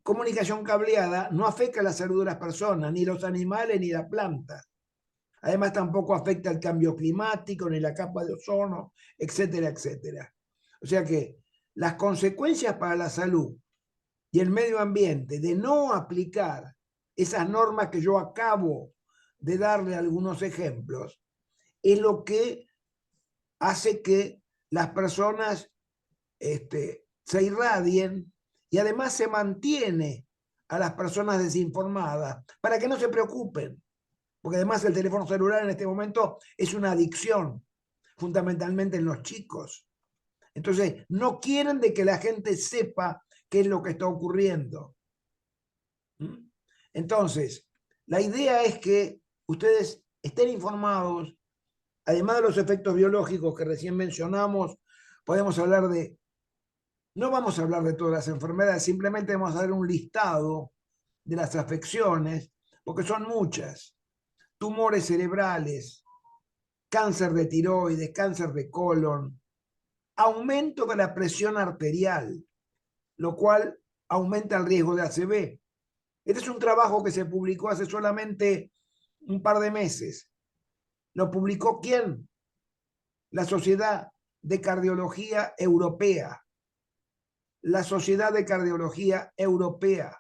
comunicación cableada no afecta a la salud de las personas, ni los animales, ni la planta. Además, tampoco afecta el cambio climático, ni la capa de ozono, etcétera, etcétera. O sea que las consecuencias para la salud y el medio ambiente de no aplicar esas normas que yo acabo de darle algunos ejemplos, es lo que hace que las personas se irradien y además se mantiene a las personas desinformadas para que no se preocupen, porque además el teléfono celular en este momento es una adicción, fundamentalmente en los chicos. Entonces, no quieren de que la gente sepa qué es lo que está ocurriendo. Entonces, la idea es que ustedes estén informados, además de los efectos biológicos que recién mencionamos, podemos hablar de, no vamos a hablar de todas las enfermedades, simplemente vamos a dar un listado de las afecciones, porque son muchas. Tumores cerebrales, cáncer de tiroides, cáncer de colon, aumento de la presión arterial, lo cual aumenta el riesgo de ACV. Este es un trabajo que se publicó hace solamente un par de meses. ¿Lo publicó quién? La Sociedad de Cardiología Europea. La Sociedad de Cardiología Europea.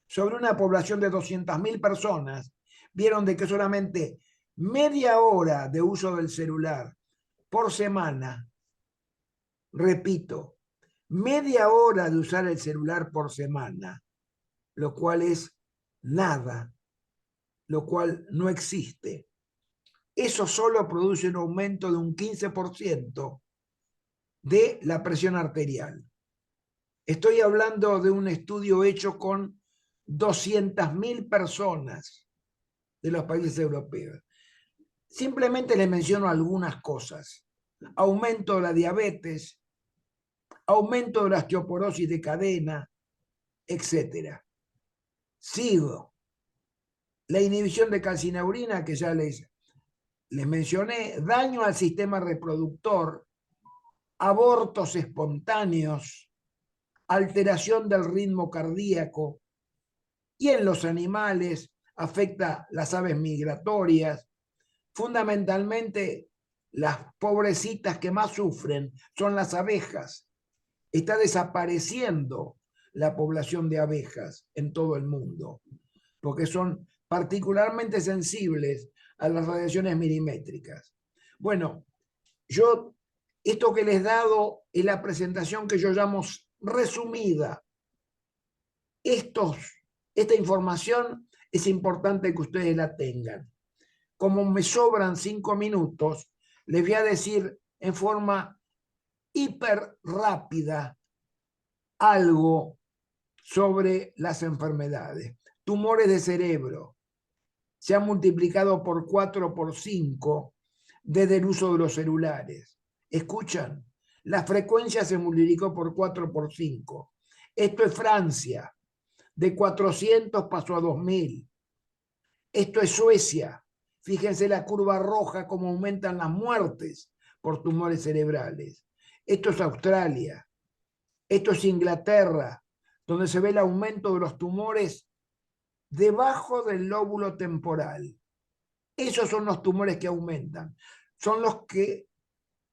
Sobre una población de 200.000 personas, vieron de que solamente media hora de uso del celular por semana, repito, media hora de usar el celular por semana, lo cual es nada, lo cual no existe. Eso solo produce un aumento de un 15% de la presión arterial. Estoy hablando de un estudio hecho con 200.000 personas de los países europeos. Simplemente les menciono algunas cosas. Aumento de la diabetes, aumento de la osteoporosis de cadena, etc. Sigo. La inhibición de calcineurina, que ya les mencioné, daño al sistema reproductor, abortos espontáneos, alteración del ritmo cardíaco, y en los animales afecta las aves migratorias. Fundamentalmente, las pobrecitas que más sufren son las abejas. Está desapareciendo la población de abejas en todo el mundo, porque son particularmente sensibles a las radiaciones milimétricas. Bueno, esto que les he dado es la presentación que yo llamo resumida. Esta información es importante que ustedes la tengan. Como me sobran 5 minutos, les voy a decir en forma hiper rápida algo sobre las enfermedades. Tumores de cerebro se han multiplicado por 4 o por 5 desde el uso de los celulares. ¿Escuchan? La frecuencia se multiplicó por 4 o por 5. Esto es Francia. De 400 pasó a 2000. Esto es Suecia. Fíjense la curva roja, cómo aumentan las muertes por tumores cerebrales. Esto es Australia. Esto es Inglaterra, donde se ve el aumento de los tumores debajo del lóbulo temporal. Esos son los tumores que aumentan. Son los que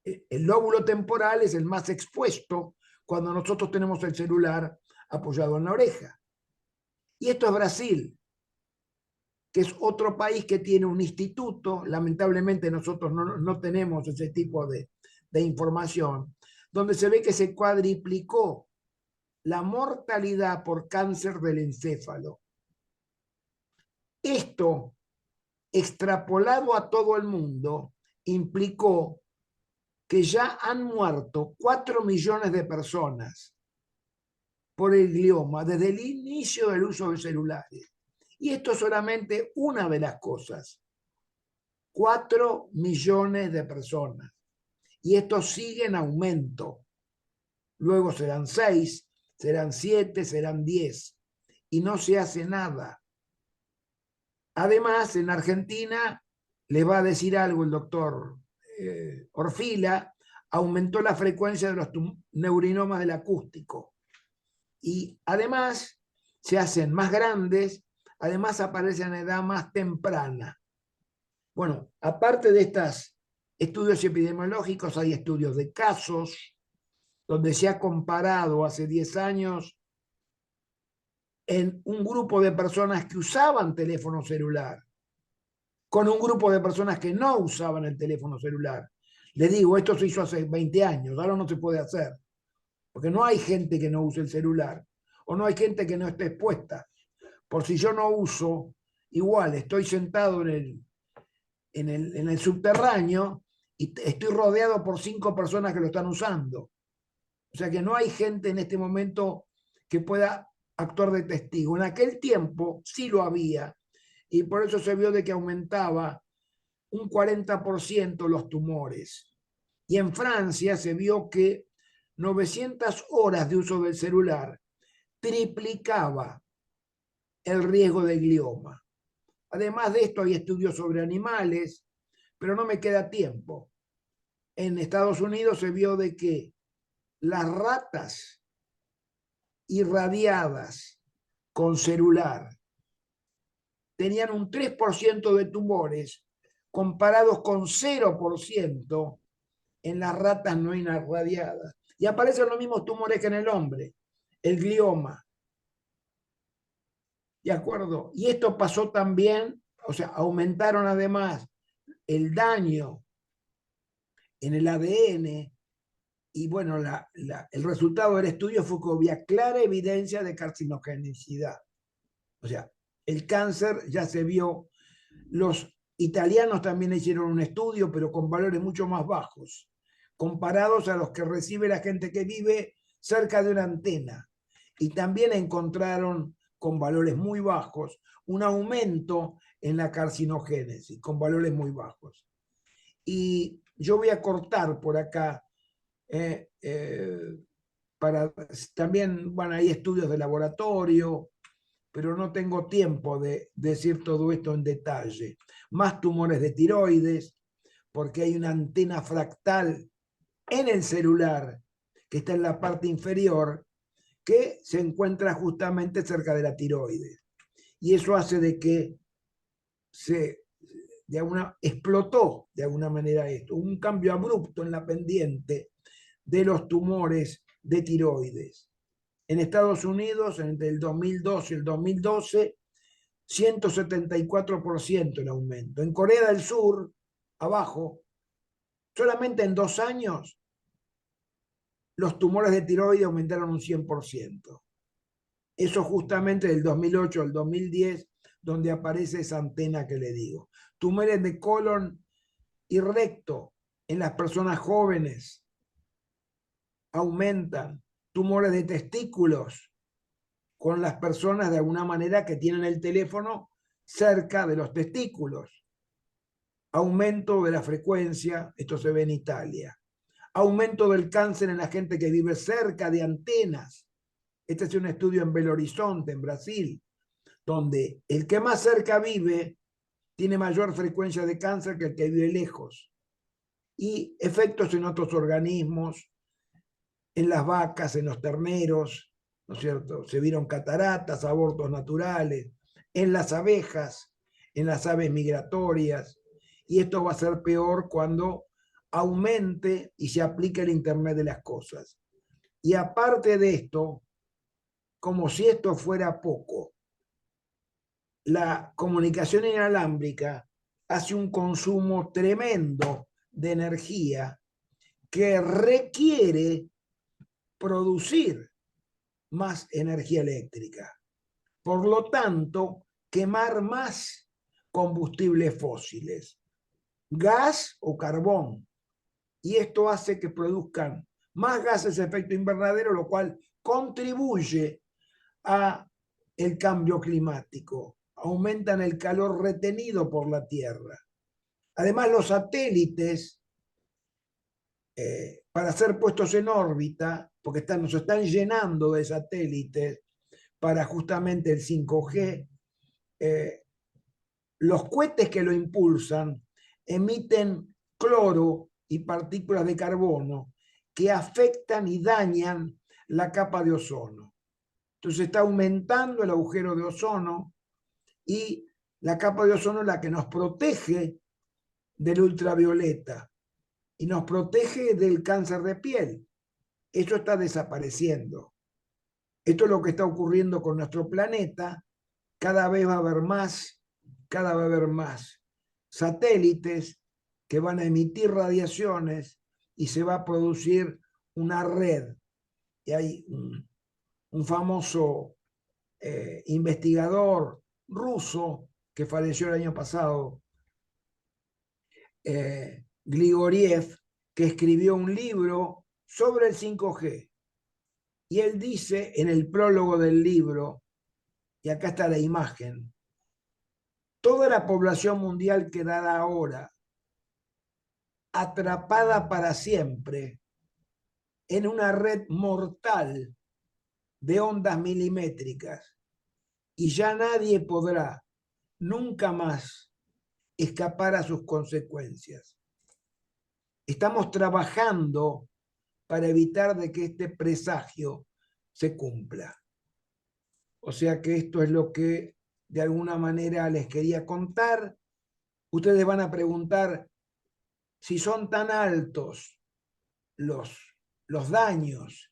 el lóbulo temporal es el más expuesto cuando nosotros tenemos el celular apoyado en la oreja. Y esto es Brasil, que es otro país que tiene un instituto, lamentablemente nosotros no tenemos ese tipo de información, donde se ve que se cuadriplicó la mortalidad por cáncer del encéfalo. Esto, extrapolado a todo el mundo, implicó que ya han muerto 4 millones de personas por el glioma desde el inicio del uso de celulares. Y esto es solamente una de las cosas. 4 millones de personas. Y esto sigue en aumento. Luego serán 6, serán 7, serán 10. Y no se hace nada. Además, en Argentina, les va a decir algo el doctor Orfila, aumentó la frecuencia de los neurinomas del acústico. Y además, se hacen más grandes, además aparecen en edad más temprana. Bueno, aparte de estos estudios epidemiológicos, hay estudios de casos, donde se ha comparado hace 10 años en un grupo de personas que usaban teléfono celular con un grupo de personas que no usaban el teléfono celular. Les digo, esto se hizo hace 20 años, ahora no se puede hacer, porque no hay gente que no use el celular, o no hay gente que no esté expuesta. Por si yo no uso, igual estoy sentado en el subterráneo y estoy rodeado por 5 personas que lo están usando. O sea que no hay gente en este momento que pueda actuar de testigo. En aquel tiempo sí lo había, y por eso se vio de que aumentaba un 40% los tumores. Y en Francia se vio que 900 horas de uso del celular triplicaba el riesgo de glioma. Además de esto, hay estudios sobre animales, pero no me queda tiempo. En Estados Unidos se vio de que las ratas irradiadas con celular tenían un 3% de tumores comparados con 0% en las ratas no irradiadas. Y aparecen los mismos tumores que en el hombre, el glioma. ¿De acuerdo? Y esto pasó también, o sea, aumentaron además el daño en el ADN. Y bueno, el resultado del estudio fue que había clara evidencia de carcinogenicidad. O sea, el cáncer ya se vio. Los italianos también hicieron un estudio, pero con valores mucho más bajos, comparados a los que recibe la gente que vive cerca de una antena. Y también encontraron con valores muy bajos un aumento en la carcinogénesis, con valores muy bajos. Y yo voy a cortar por acá para también, bueno, hay estudios de laboratorio, pero no tengo tiempo de decir todo esto en detalle. Más tumores de tiroides, porque hay una antena fractal en el celular que está en la parte inferior, que se encuentra justamente cerca de la tiroides. Y eso hace de que explotó de alguna manera esto, un cambio abrupto en la pendiente de los tumores de tiroides. En Estados Unidos, entre el 2002 y el 2012, 174% el aumento. En Corea del Sur, abajo, solamente en 2 años, los tumores de tiroides aumentaron un 100%. Eso justamente del 2008 al 2010, donde aparece esa antena que le digo. Tumores de colon y recto en las personas jóvenes aumentan. Tumores de testículos con las personas de alguna manera que tienen el teléfono cerca de los testículos. Aumento de la frecuencia, esto se ve en Italia. Aumento del cáncer en la gente que vive cerca de antenas. Este es un estudio en Belo Horizonte, en Brasil, donde el que más cerca vive tiene mayor frecuencia de cáncer que el que vive lejos. Y efectos en otros organismos, en las vacas, en los terneros, ¿no es cierto? Se vieron cataratas, abortos naturales, en las abejas, en las aves migratorias, y esto va a ser peor cuando aumente y se aplique el Internet de las cosas. Y aparte de esto, como si esto fuera poco, la comunicación inalámbrica hace un consumo tremendo de energía que requiere producir más energía eléctrica. Por lo tanto, quemar más combustibles fósiles, gas o carbón. Y esto hace que produzcan más gases de efecto invernadero, lo cual contribuye a el cambio climático. Aumentan el calor retenido por la Tierra. Además, los satélites, para ser puestos en órbita, porque nos están llenando de satélites para justamente el 5G, los cohetes que lo impulsan emiten cloro y partículas de carbono que afectan y dañan la capa de ozono. Entonces está aumentando el agujero de ozono y la capa de ozono es la que nos protege del ultravioleta y nos protege del cáncer de piel. Eso está desapareciendo. Esto es lo que está ocurriendo con nuestro planeta. Cada vez va a haber más satélites que van a emitir radiaciones y se va a producir una red. Y hay un famoso investigador ruso que falleció el año pasado, Grigoriev, que escribió un libro sobre el 5G. Y él dice en el prólogo del libro, y acá está la imagen, toda la población mundial quedará ahora atrapada para siempre en una red mortal de ondas milimétricas y ya nadie podrá nunca más escapar a sus consecuencias. Estamos trabajando para evitar de que este presagio se cumpla. O sea que esto es lo que de alguna manera les quería contar. Ustedes van a preguntar si son tan altos los daños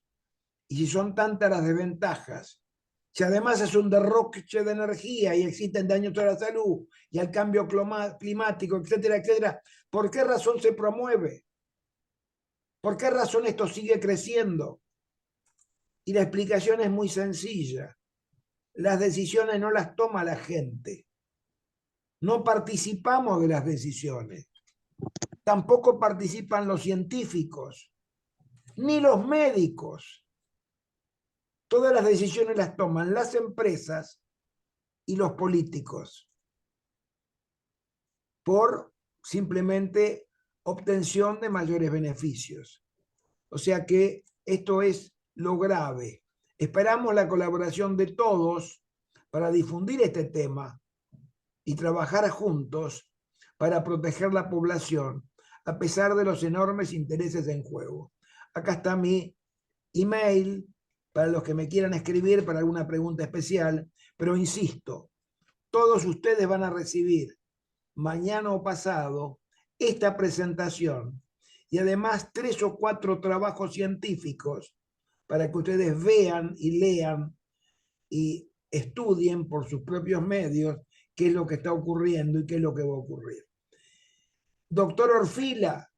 y si son tantas las desventajas. Si además es un derroche de energía y existen daños a la salud y al cambio climático, etcétera, etcétera, ¿por qué razón se promueve? ¿Por qué razón esto sigue creciendo? Y la explicación es muy sencilla. Las decisiones no las toma la gente. No participamos de las decisiones. Tampoco participan los científicos, ni los médicos. Todas las decisiones las toman las empresas y los políticos por simplemente obtención de mayores beneficios. O sea que esto es lo grave. Esperamos la colaboración de todos para difundir este tema y trabajar juntos para proteger la población a pesar de los enormes intereses en juego. Acá está mi email para los que me quieran escribir para alguna pregunta especial, pero insisto, todos ustedes van a recibir mañana o pasado esta presentación y además 3 o 4 trabajos científicos para que ustedes vean y lean y estudien por sus propios medios qué es lo que está ocurriendo y qué es lo que va a ocurrir. Doctor Orfila,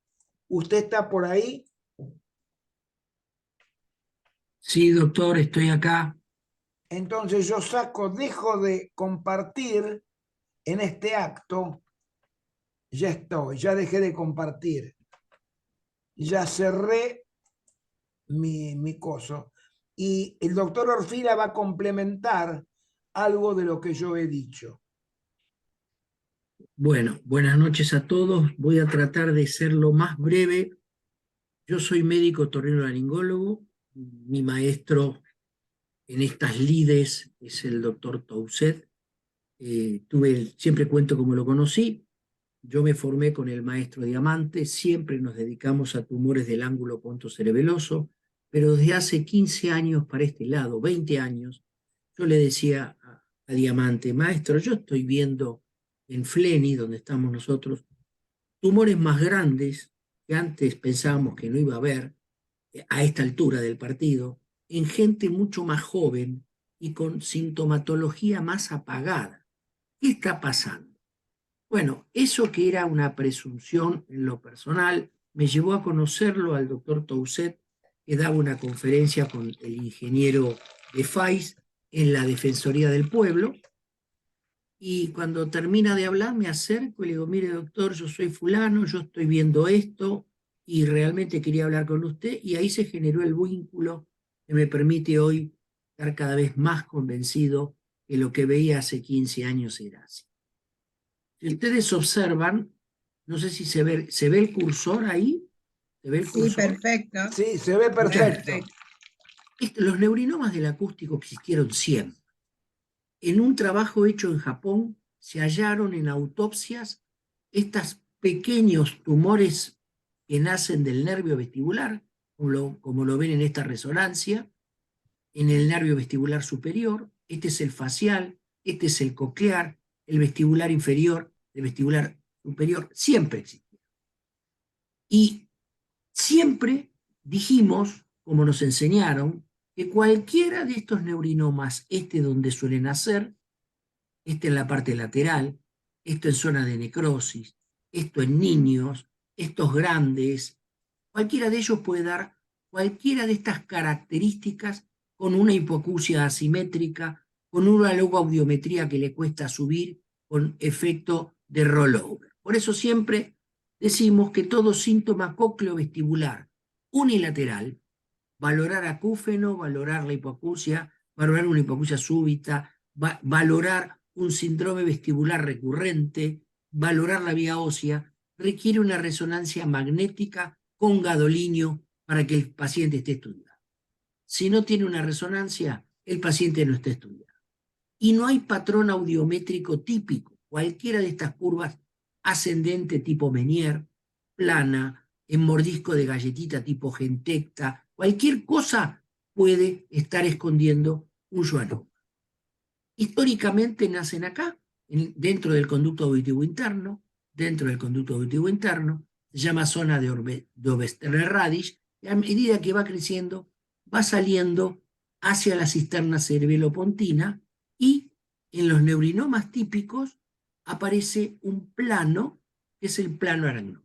¿usted está por ahí? Sí, doctor, estoy acá. Entonces yo dejo de compartir en este acto, ya estoy, ya dejé de compartir, ya cerré mi coso. Y el doctor Orfila va a complementar algo de lo que yo he dicho. Bueno, buenas noches a todos. Voy a tratar de ser lo más breve. Yo soy médico otorrinolaringólogo. Mi maestro en estas lides es el doctor Toussaint. Siempre cuento cómo lo conocí. Yo me formé con el maestro Diamante. Siempre nos dedicamos a tumores del ángulo pontocerebeloso, pero desde hace 15 años para este lado, 20 años, yo le decía a Diamante, maestro, yo estoy viendo en Fleni, donde estamos nosotros, tumores más grandes que antes pensábamos que no iba a haber a esta altura del partido, en gente mucho más joven y con sintomatología más apagada. ¿Qué está pasando? Bueno, eso que era una presunción en lo personal, me llevó a conocerlo al doctor Toussaint, que daba una conferencia con el ingeniero de FAIS en la Defensoría del Pueblo, y cuando termina de hablar me acerco y le digo, mire doctor, yo soy fulano, yo estoy viendo esto y realmente quería hablar con usted, y ahí se generó el vínculo que me permite hoy estar cada vez más convencido que lo que veía hace 15 años era así. Si ustedes observan, no sé si se ve el cursor ahí. ¿Se ve el Sí, cursor? perfecto. Sí, se ve perfecto. Los neurinomas del acústico existieron siempre. En un trabajo hecho en Japón se hallaron en autopsias estos pequeños tumores que nacen del nervio vestibular, como lo ven en esta resonancia, en el nervio vestibular superior. Este es el facial, este es el coclear, el vestibular inferior, el vestibular superior, siempre existió. Y siempre dijimos, como nos enseñaron, que cualquiera de estos neurinomas, donde suelen nacer, en la parte lateral, esto en zona de necrosis, esto en niños, estos grandes, cualquiera de ellos puede dar cualquiera de estas características con una hipoacusia asimétrica, con una logoaudiometría que le cuesta subir, con efecto de rollover. Por eso siempre decimos que todo síntoma cócleo-vestibular unilateral valorar acúfeno, valorar la hipoacusia, valorar una hipoacusia súbita, valorar un síndrome vestibular recurrente, valorar la vía ósea, requiere una resonancia magnética con gadolinio para que el paciente esté estudiado. Si no tiene una resonancia, el paciente no está estudiado. Y no hay patrón audiométrico típico. Cualquiera de estas curvas ascendente tipo Menier, plana, en mordisco de galletita tipo Gentecta, cualquier cosa puede estar escondiendo un schwannoma. Históricamente nacen acá, dentro del conducto auditivo interno, se llama zona de Oesterle-Radisch, y a medida que va creciendo, va saliendo hacia la cisterna cerebelopontina, y en los neurinomas típicos aparece un plano, que es el plano arácnido.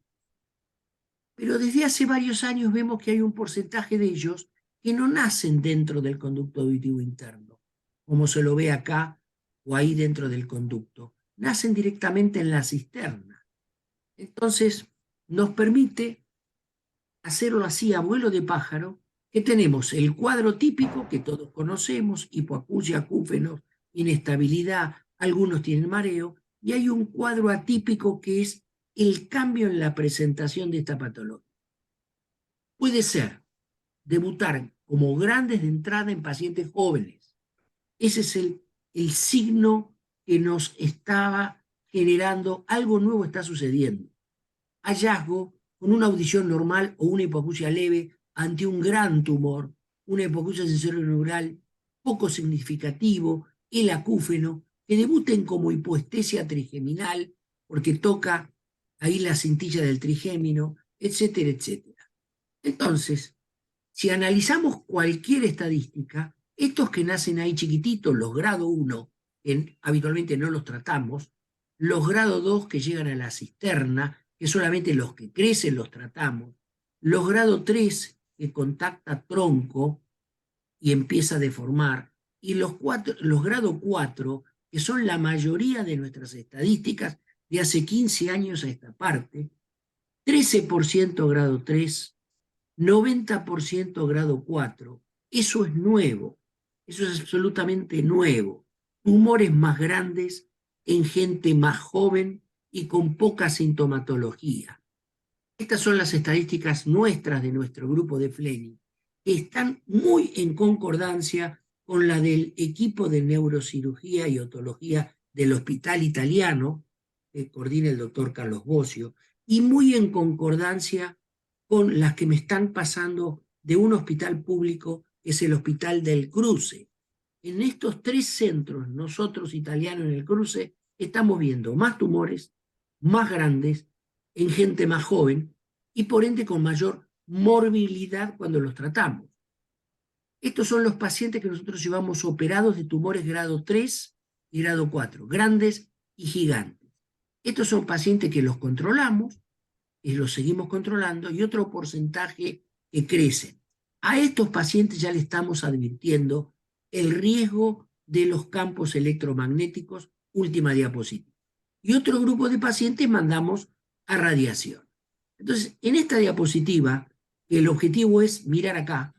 Pero desde hace varios años vemos que hay un porcentaje de ellos que no nacen dentro del conducto auditivo interno, como se lo ve acá o ahí dentro del conducto. Nacen directamente en la cisterna. Entonces, nos permite hacerlo así a vuelo de pájaro, que tenemos el cuadro típico que todos conocemos, hipoacusia, acúfenos, inestabilidad, algunos tienen mareo, y hay un cuadro atípico que es el cambio en la presentación de esta patología. Puede ser debutar como grandes de entrada en pacientes jóvenes. Ese es el signo que nos estaba generando, algo nuevo está sucediendo. Hallazgo con una audición normal o una hipoacusia leve ante un gran tumor, una hipoacusia sensorio-neural poco significativo, el acúfeno, que debuten como hipoestesia trigeminal, porque toca ahí la cintilla del trigémino, etcétera, etcétera. Entonces, si analizamos cualquier estadística, estos que nacen ahí chiquititos, los grado 1, que habitualmente no los tratamos, los grado 2 que llegan a la cisterna, que solamente los que crecen los tratamos, los grado 3 que contacta tronco y empieza a deformar, y los grado 4, que son la mayoría de nuestras estadísticas de hace 15 años a esta parte, 13% grado 3, 90% grado 4, eso es nuevo, eso es absolutamente nuevo. Tumores más grandes en gente más joven y con poca sintomatología. Estas son las estadísticas nuestras de nuestro grupo de Fleming, que están muy en concordancia con la del equipo de neurocirugía y otología del Hospital Italiano, que coordina el doctor Carlos Bocio, y muy en concordancia con las que me están pasando de un hospital público, que es el Hospital del Cruce. En estos 3 centros, nosotros italianos en el Cruce, estamos viendo más tumores, más grandes, en gente más joven, y por ende con mayor morbilidad cuando los tratamos. Estos son los pacientes que nosotros llevamos operados de tumores grado 3 y grado 4, grandes y gigantes. Estos son pacientes que los controlamos, y los seguimos controlando, y otro porcentaje que crecen. A estos pacientes ya le estamos advirtiendo el riesgo de los campos electromagnéticos, última diapositiva. Y otro grupo de pacientes mandamos a radiación. Entonces, en esta diapositiva, el objetivo es mirar acá,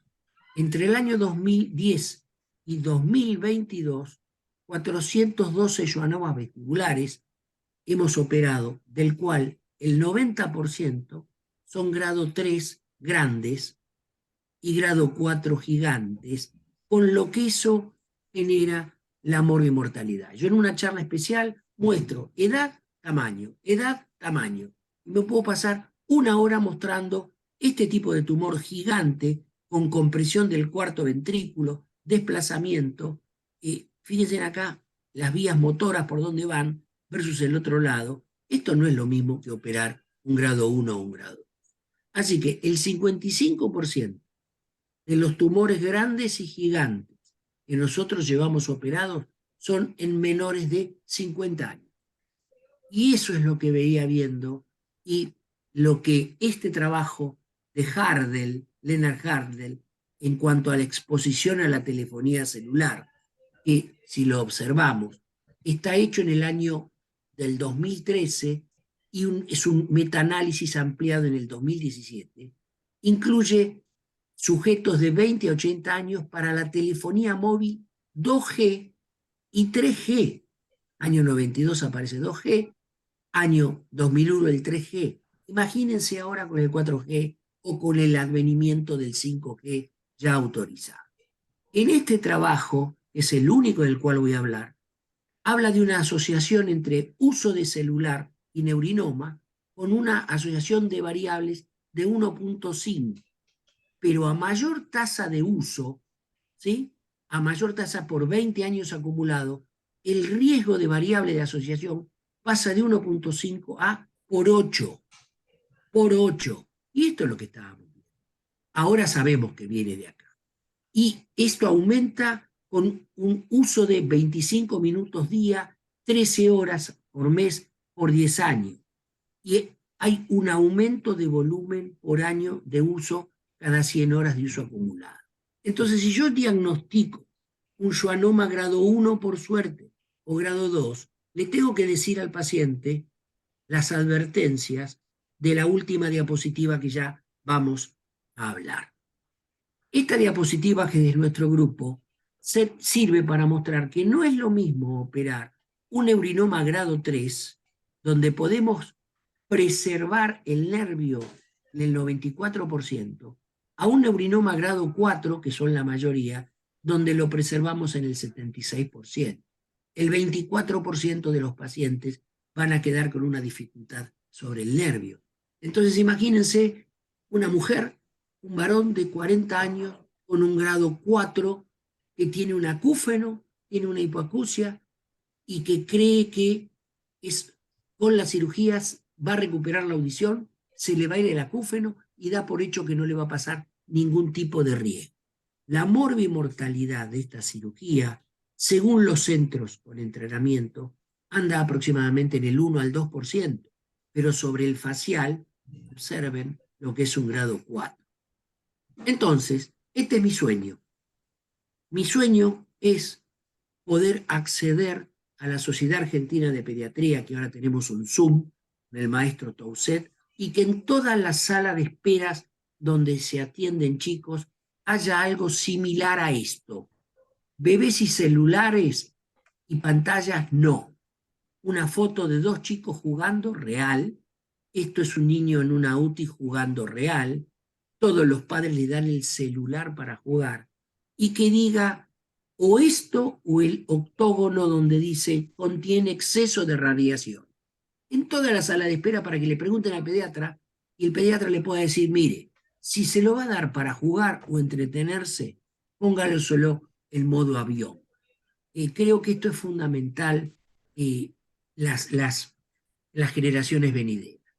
entre el año 2010 y 2022, 412 schwannomas vestibulares hemos operado, del cual el 90% son grado 3 grandes y grado 4 gigantes, con lo que eso genera la morbimortalidad. Yo en una charla especial muestro edad, tamaño, edad, tamaño. Me puedo pasar 1 hora mostrando este tipo de tumor gigante con compresión del cuarto ventrículo, desplazamiento. Fíjense acá las vías motoras por donde van versus el otro lado. Esto no es lo mismo que operar un grado 1 o un grado 2. Así que el 55% de los tumores grandes y gigantes que nosotros llevamos operados son en menores de 50 años. Y eso es lo que veía viendo, y lo que este trabajo de Hardel, Leonard Hardel, en cuanto a la exposición a la telefonía celular, que si lo observamos, está hecho en el año del 2013 y es un metaanálisis ampliado en el 2017, incluye sujetos de 20 a 80 años para la telefonía móvil 2G y 3G. Año 92 aparece 2G, año 2001 el 3G. Imagínense ahora con el 4G o con el advenimiento del 5G ya autorizado. En este trabajo, que es el único del cual voy a hablar, habla de una asociación entre uso de celular y neurinoma con una asociación de variables de 1.5, pero a mayor tasa de uso, ¿sí?, a mayor tasa por 20 años acumulado, el riesgo de variable de asociación pasa de 1.5 a por 8. Por 8. Y esto es lo que estábamos viendo. Ahora sabemos que viene de acá. Y esto aumenta con un uso de 25 minutos día, 13 horas por mes, por 10 años. Y hay un aumento de volumen por año de uso cada 100 horas de uso acumulado. Entonces, si yo diagnostico un schwannoma grado 1 por suerte o grado 2, le tengo que decir al paciente las advertencias de la última diapositiva que ya vamos a hablar. Esta diapositiva que es de nuestro grupo sirve para mostrar que no es lo mismo operar un neurinoma grado 3, donde podemos preservar el nervio en el 94%, a un neurinoma grado 4, que son la mayoría, donde lo preservamos en el 76%. El 24% de los pacientes van a quedar con una dificultad sobre el nervio. Entonces imagínense una mujer, un varón de 40 años con un grado 4 que tiene un acúfeno, tiene una hipoacusia y que cree que con las cirugías va a recuperar la audición, se le va a ir el acúfeno y da por hecho que no le va a pasar ningún tipo de riesgo. La morbimortalidad de esta cirugía, según los centros con entrenamiento, anda aproximadamente en el 1 al 2%, pero sobre el facial, observen lo que es un grado 4. Entonces, este es mi sueño. Mi sueño es poder acceder a la Sociedad Argentina de Pediatría, que ahora tenemos un Zoom, del maestro Touset, y que en toda la sala de esperas donde se atienden chicos haya algo similar a esto. Bebés y celulares y pantallas, no. Una foto de 2 chicos jugando, real. Esto es un niño en una UTI jugando, real. Todos los padres le dan el celular para jugar. Y que diga o esto o el octógono donde dice contiene exceso de radiación. En toda la sala de espera para que le pregunten al pediatra y el pediatra le pueda decir, mire, si se lo va a dar para jugar o entretenerse, póngalo solo en modo avión. Creo que esto es fundamental las generaciones venideras.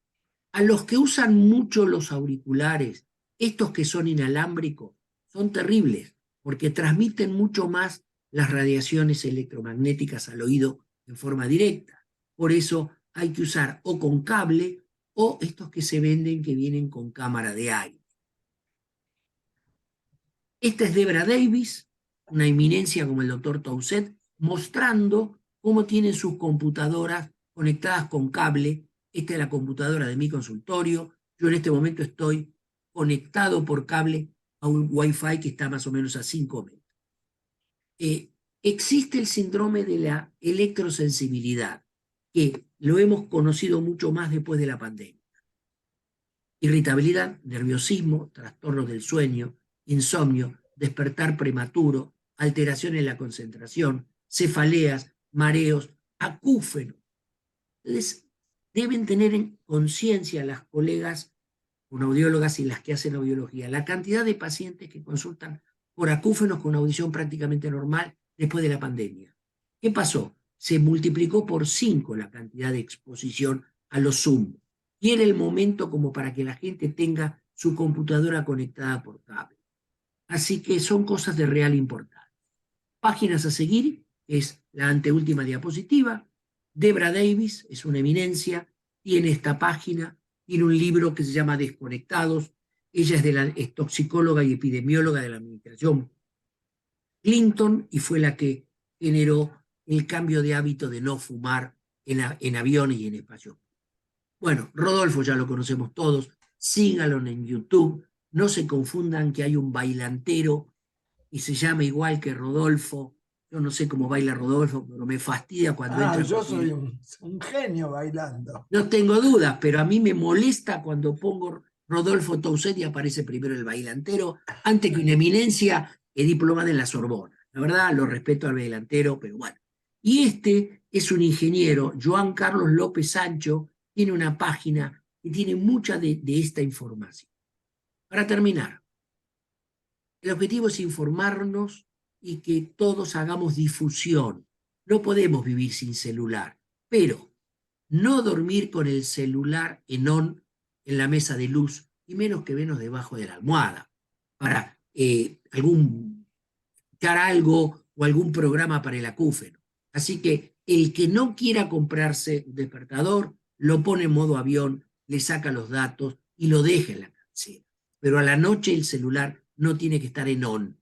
A los que usan mucho los auriculares, estos que son inalámbricos, son terribles porque transmiten mucho más las radiaciones electromagnéticas al oído en forma directa. Por eso hay que usar o con cable o estos que se venden que vienen con cámara de aire. Esta es Debra Davis, una eminencia como el doctor Touset, mostrando cómo tienen sus computadoras conectadas con cable. Esta es la computadora de mi consultorio. Yo en este momento estoy conectado por cable a un Wi-Fi que está más o menos a 5 metros. Existe el síndrome de la electrosensibilidad, que lo hemos conocido mucho más después de la pandemia. Irritabilidad, nerviosismo, trastornos del sueño, insomnio, despertar prematuro, alteración en la concentración, cefaleas, mareos, acúfeno. Entonces, deben tener en conciencia las colegas con audiólogas y las que hacen audiología la cantidad de pacientes que consultan por acúfenos con audición prácticamente normal después de la pandemia. ¿Qué pasó? Se multiplicó por 5 la cantidad de exposición a los Zoom. Y era el momento como para que la gente tenga su computadora conectada por cable. Así que son cosas de real importancia. Páginas a seguir, es la anteúltima diapositiva. Debra Davis es una eminencia, tiene esta página, tiene un libro que se llama Desconectados. Ella es toxicóloga y epidemióloga de la administración Clinton y fue la que generó el cambio de hábito de no fumar en aviones y en espacio. Bueno, Rodolfo ya lo conocemos todos, síganlo en YouTube, no se confundan que hay un bailantero y se llama igual que Rodolfo. Yo no sé cómo baila Rodolfo, pero me fastidia cuando entra Yo porque soy un genio bailando. no tengo dudas, pero a mí me molesta cuando pongo Rodolfo Tausset y aparece primero el bailantero, antes que una eminencia que diplomada en la Sorbona. La verdad, lo respeto al bailantero, pero bueno. Y este es un ingeniero, Joan Carlos López Sancho, tiene una página que tiene mucha de esta información. Para terminar, el objetivo es informarnos y que todos hagamos difusión. No podemos vivir sin celular, pero no dormir con el celular en on en la mesa de luz, y menos debajo de la almohada, para buscar algo o algún programa para el acúfeno. Así que el que no quiera comprarse un despertador, lo pone en modo avión, le saca los datos y lo deja en la cabecera. Pero a la noche el celular no tiene que estar en on.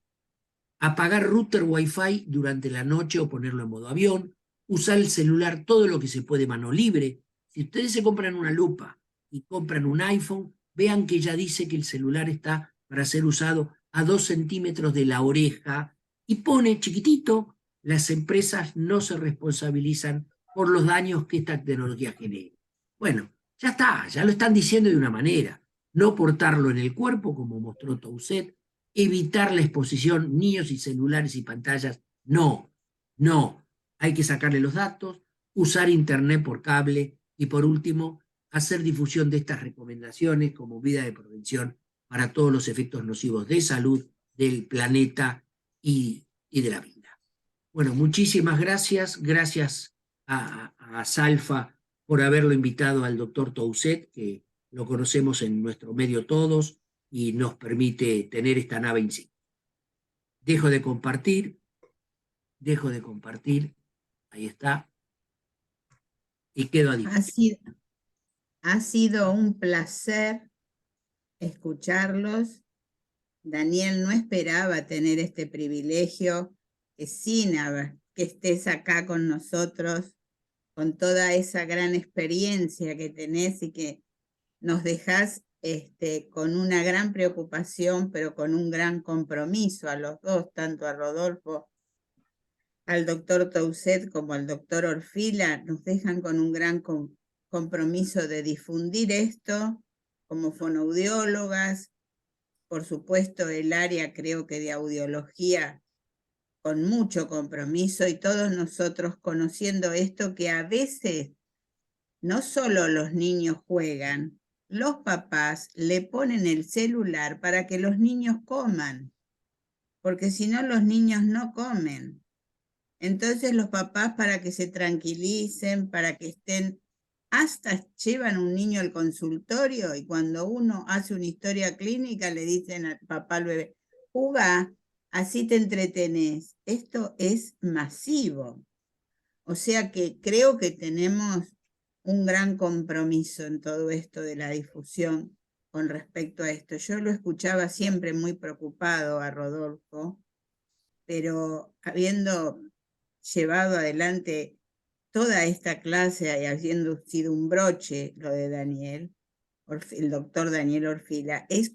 Apagar router Wi-Fi durante la noche o ponerlo en modo avión, usar el celular todo lo que se puede mano libre. Si ustedes se compran una lupa y compran un iPhone, vean que ya dice que el celular está para ser usado a 2 centímetros de la oreja y pone chiquitito, las empresas no se responsabilizan por los daños que esta tecnología genera. Bueno, ya está, ya lo están diciendo de una manera. No portarlo en el cuerpo, como mostró Tausset, evitar la exposición, niños y celulares y pantallas, no, no, hay que sacarle los datos, usar internet por cable y por último, hacer difusión de estas recomendaciones como vida de prevención para todos los efectos nocivos de salud, del planeta y de la vida. Bueno, muchísimas gracias, gracias a Salfa por haberlo invitado al doctor Tausset, que lo conocemos en nuestro medio todos, y nos permite tener esta nave insignia. Dejo de compartir, ahí está, y quedo a disposición. Ha sido un placer escucharlos. Daniel no esperaba tener este privilegio, que que estés acá con nosotros, con toda esa gran experiencia que tenés y que nos dejás con una gran preocupación, pero con un gran compromiso a los dos, tanto a Rodolfo, al doctor Tausset como al doctor Orfila, nos dejan con un gran compromiso de difundir esto como fonoaudiólogas. Por supuesto, el área creo que de audiología con mucho compromiso y todos nosotros conociendo esto que a veces no solo los niños juegan, los papás le ponen el celular para que los niños coman, porque si no los niños no comen. Entonces los papás para que se tranquilicen, para que estén, hasta llevan un niño al consultorio y cuando uno hace una historia clínica le dicen al papá al bebé, juga, así te entretenés. Esto es masivo. O sea que creo que tenemos un gran compromiso en todo esto de la difusión con respecto a esto. Yo lo escuchaba siempre muy preocupado a Rodolfo, pero habiendo llevado adelante toda esta clase y habiendo sido un broche lo de Daniel, el doctor Daniel Orfila, es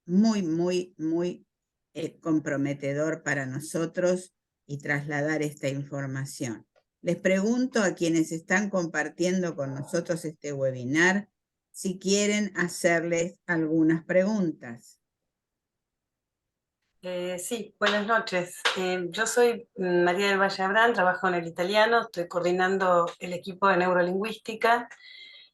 muy, muy, muy comprometedor para nosotros y trasladar esta información. Les pregunto a quienes están compartiendo con nosotros este webinar si quieren hacerles algunas preguntas. Sí, buenas noches. Yo soy María del Valle Abrán, trabajo en el italiano, estoy coordinando el equipo de neurolingüística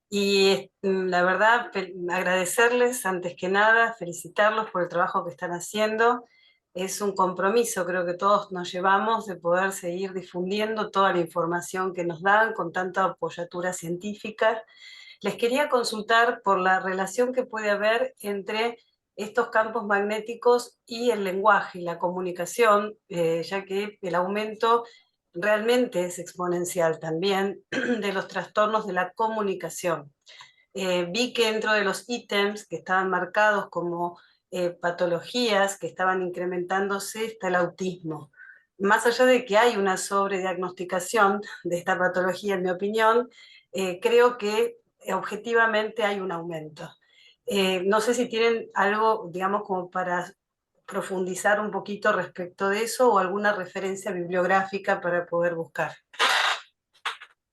y la verdad agradecerles antes que nada, felicitarlos por el trabajo que están haciendo. Es un compromiso, creo que todos nos llevamos de poder seguir difundiendo toda la información que nos dan con tanta apoyatura científica. Les quería consultar por la relación que puede haber entre estos campos magnéticos y el lenguaje y la comunicación, ya que el aumento realmente es exponencial también de los trastornos de la comunicación. Vi que dentro de los ítems que estaban marcados como patologías que estaban incrementándose está el autismo. Más allá de que hay una sobrediagnosticación de esta patología, en mi opinión, creo que objetivamente hay un aumento. No sé si tienen algo, digamos, como para profundizar un poquito respecto de eso o alguna referencia bibliográfica para poder buscar.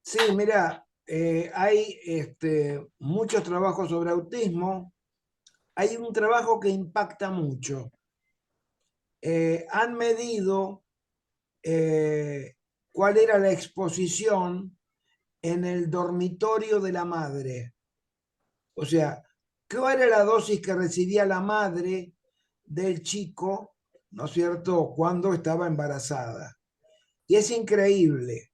Sí, mira, hay muchos trabajos sobre autismo. Hay un trabajo que impacta mucho. Han medido cuál era la exposición en el dormitorio de la madre. O sea, ¿cuál era la dosis que recibía la madre del chico, ¿no es cierto?, cuando estaba embarazada. Y es increíble.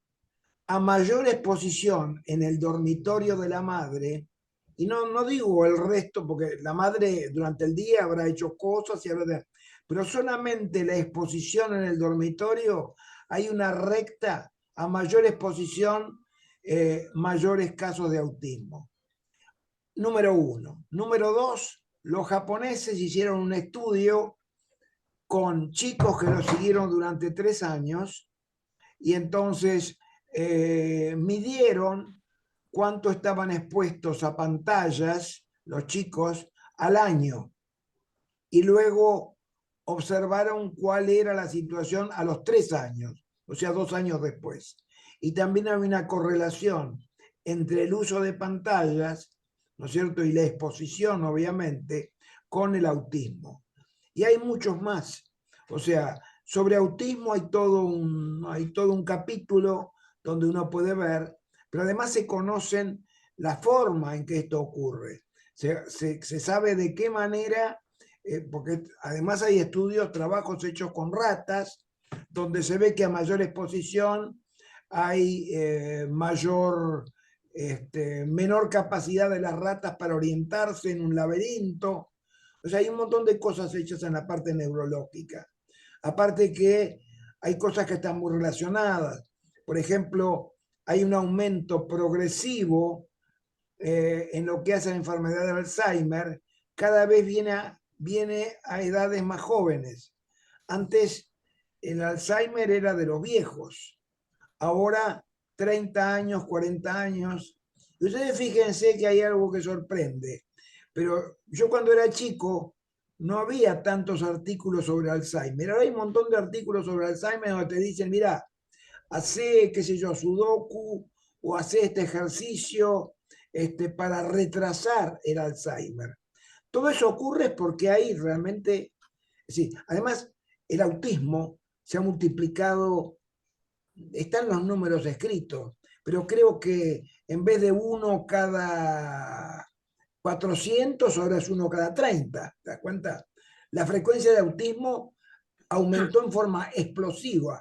A mayor exposición en el dormitorio de la madre, y no digo el resto, porque la madre durante el día habrá hecho cosas, pero solamente la exposición en el dormitorio, hay una recta, a mayor exposición, mayores casos de autismo. Número 1. Número 2, los japoneses hicieron un estudio con chicos que los siguieron durante 3 años y entonces midieron cuánto estaban expuestos a pantallas los chicos al año y luego observaron cuál era la situación a los 3 años, o sea, 2 años después. Y también hay una correlación entre el uso de pantallas, ¿no es cierto?, y la exposición, obviamente, con el autismo. Y hay muchos más. O sea, sobre autismo hay todo un capítulo donde uno puede ver, pero además se conocen la forma en que esto ocurre. Se sabe de qué manera, porque además hay estudios, trabajos hechos con ratas, donde se ve que a mayor exposición hay menor capacidad de las ratas para orientarse en un laberinto. O sea, hay un montón de cosas hechas en la parte neurológica. Aparte que hay cosas que están muy relacionadas. Por ejemplo, hay un aumento progresivo en lo que hace la enfermedad de Alzheimer. Cada vez viene a edades más jóvenes. Antes el Alzheimer era de los viejos. Ahora 30 años, 40 años. Y ustedes fíjense que hay algo que sorprende. Pero yo cuando era chico no había tantos artículos sobre Alzheimer. Ahora hay un montón de artículos sobre Alzheimer donde te dicen, mira, hace, qué sé yo, sudoku o hace este ejercicio para retrasar el Alzheimer. Todo eso ocurre porque hay realmente, sí, además el autismo se ha multiplicado, están los números escritos, pero creo que en vez de 1 cada 400, ahora es 1 cada 30, ¿te das cuenta? La frecuencia de autismo aumentó en forma explosiva.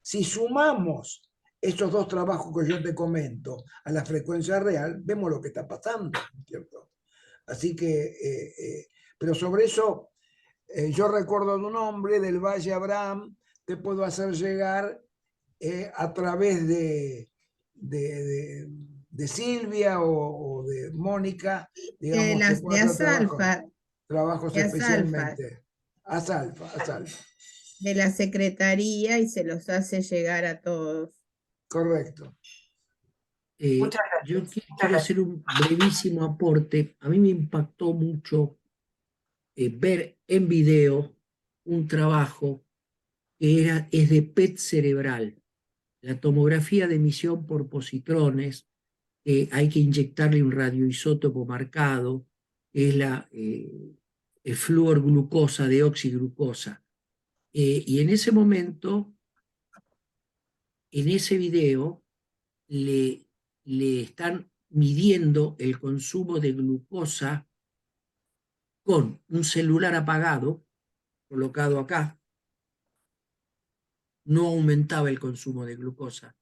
Si sumamos esos 2 trabajos que yo te comento a la frecuencia real, vemos lo que está pasando, ¿cierto? Así que, pero sobre eso, yo recuerdo de un hombre del Valle Abraham, te puedo hacer llegar a través de Silvia o de Mónica, digamos, te puedo De hacer trabajos de Asalfa, especialmente. Asalfa. de la Secretaría y se los hace llegar a todos. Correcto. Muchas Yo gracias. quiero hacer un brevísimo aporte. A mí me impactó mucho ver en video un trabajo que es de PET cerebral, la tomografía de emisión por positrones. Hay que inyectarle un radioisótopo marcado, que es el fluorglucosa, deoxiglucosa. Y en ese momento, en ese video, le están midiendo el consumo de glucosa con un celular apagado, colocado acá. No aumentaba el consumo de glucosa.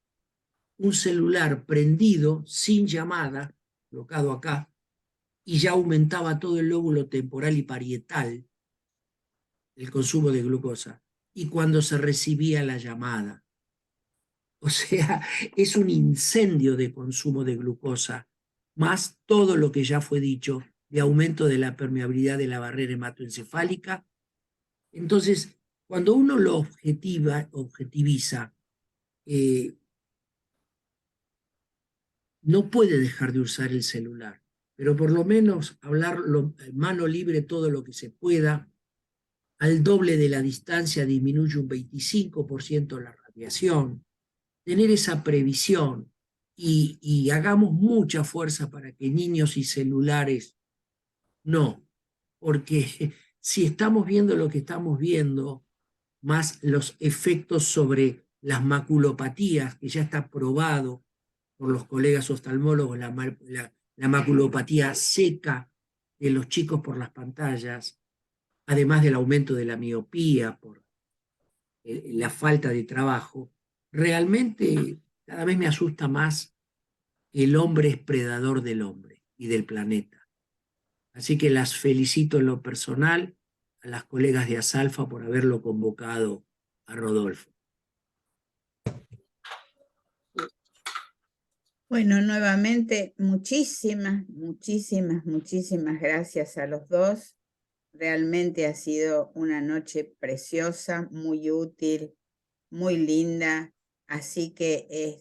Un celular prendido, sin llamada, colocado acá, y ya aumentaba todo el lóbulo temporal y parietal el consumo de glucosa. Y cuando se recibía la llamada. O sea, es un incendio de consumo de glucosa, más todo lo que ya fue dicho de aumento de la permeabilidad de la barrera hematoencefálica. Entonces, cuando uno lo objetiviza, no puede dejar de usar el celular. pero por lo menos hablar mano libre todo lo que se pueda. Al doble de la distancia disminuye un 25% la radiación. Tener esa previsión y hagamos mucha fuerza para que niños y celulares no, porque si estamos viendo lo que estamos viendo, más los efectos sobre las maculopatías, que ya está probado por los colegas oftalmólogos, la maculopatía seca de los chicos por las pantallas, además del aumento de la miopía por la falta de trabajo, realmente cada vez me asusta más que el hombre es predador del hombre y del planeta. Así que las felicito en lo personal a las colegas de Asalfa por haberlo convocado a Rodolfo. Bueno, nuevamente muchísimas gracias a los dos. Realmente ha sido una noche preciosa, muy útil, muy linda. Así que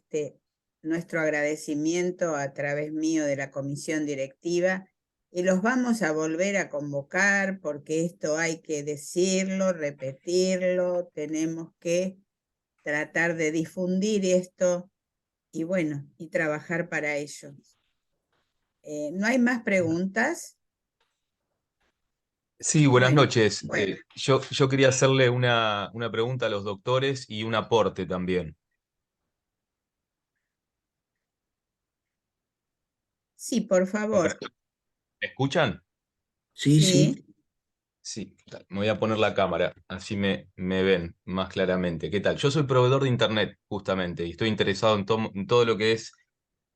nuestro agradecimiento a través mío de la comisión directiva, y los vamos a volver a convocar porque esto hay que decirlo, repetirlo, tenemos que tratar de difundir esto y bueno, y trabajar para ello. ¿No hay más preguntas? Sí, buenas Bueno, noches. bueno. Yo quería hacerle una pregunta a los doctores y un aporte también. Sí, por favor. ¿Me escuchan? Sí, sí. Sí, me voy a poner la cámara, así me ven más claramente. ¿Qué tal? Yo soy proveedor de Internet, justamente, y estoy interesado en todo lo que es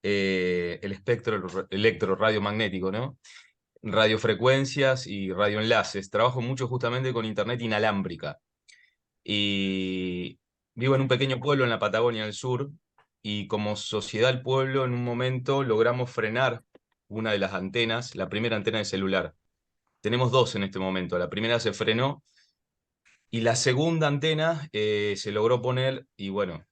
el espectro electroradiomagnético, ¿no? Radiofrecuencias y radioenlaces. Trabajo mucho justamente con Internet inalámbrica. Y vivo en un pequeño pueblo en la Patagonia del Sur, y como sociedad del pueblo, en un momento logramos frenar una de las antenas, la primera antena de celular. Tenemos dos en este momento. La primera se frenó y la segunda antena se logró poner y bueno,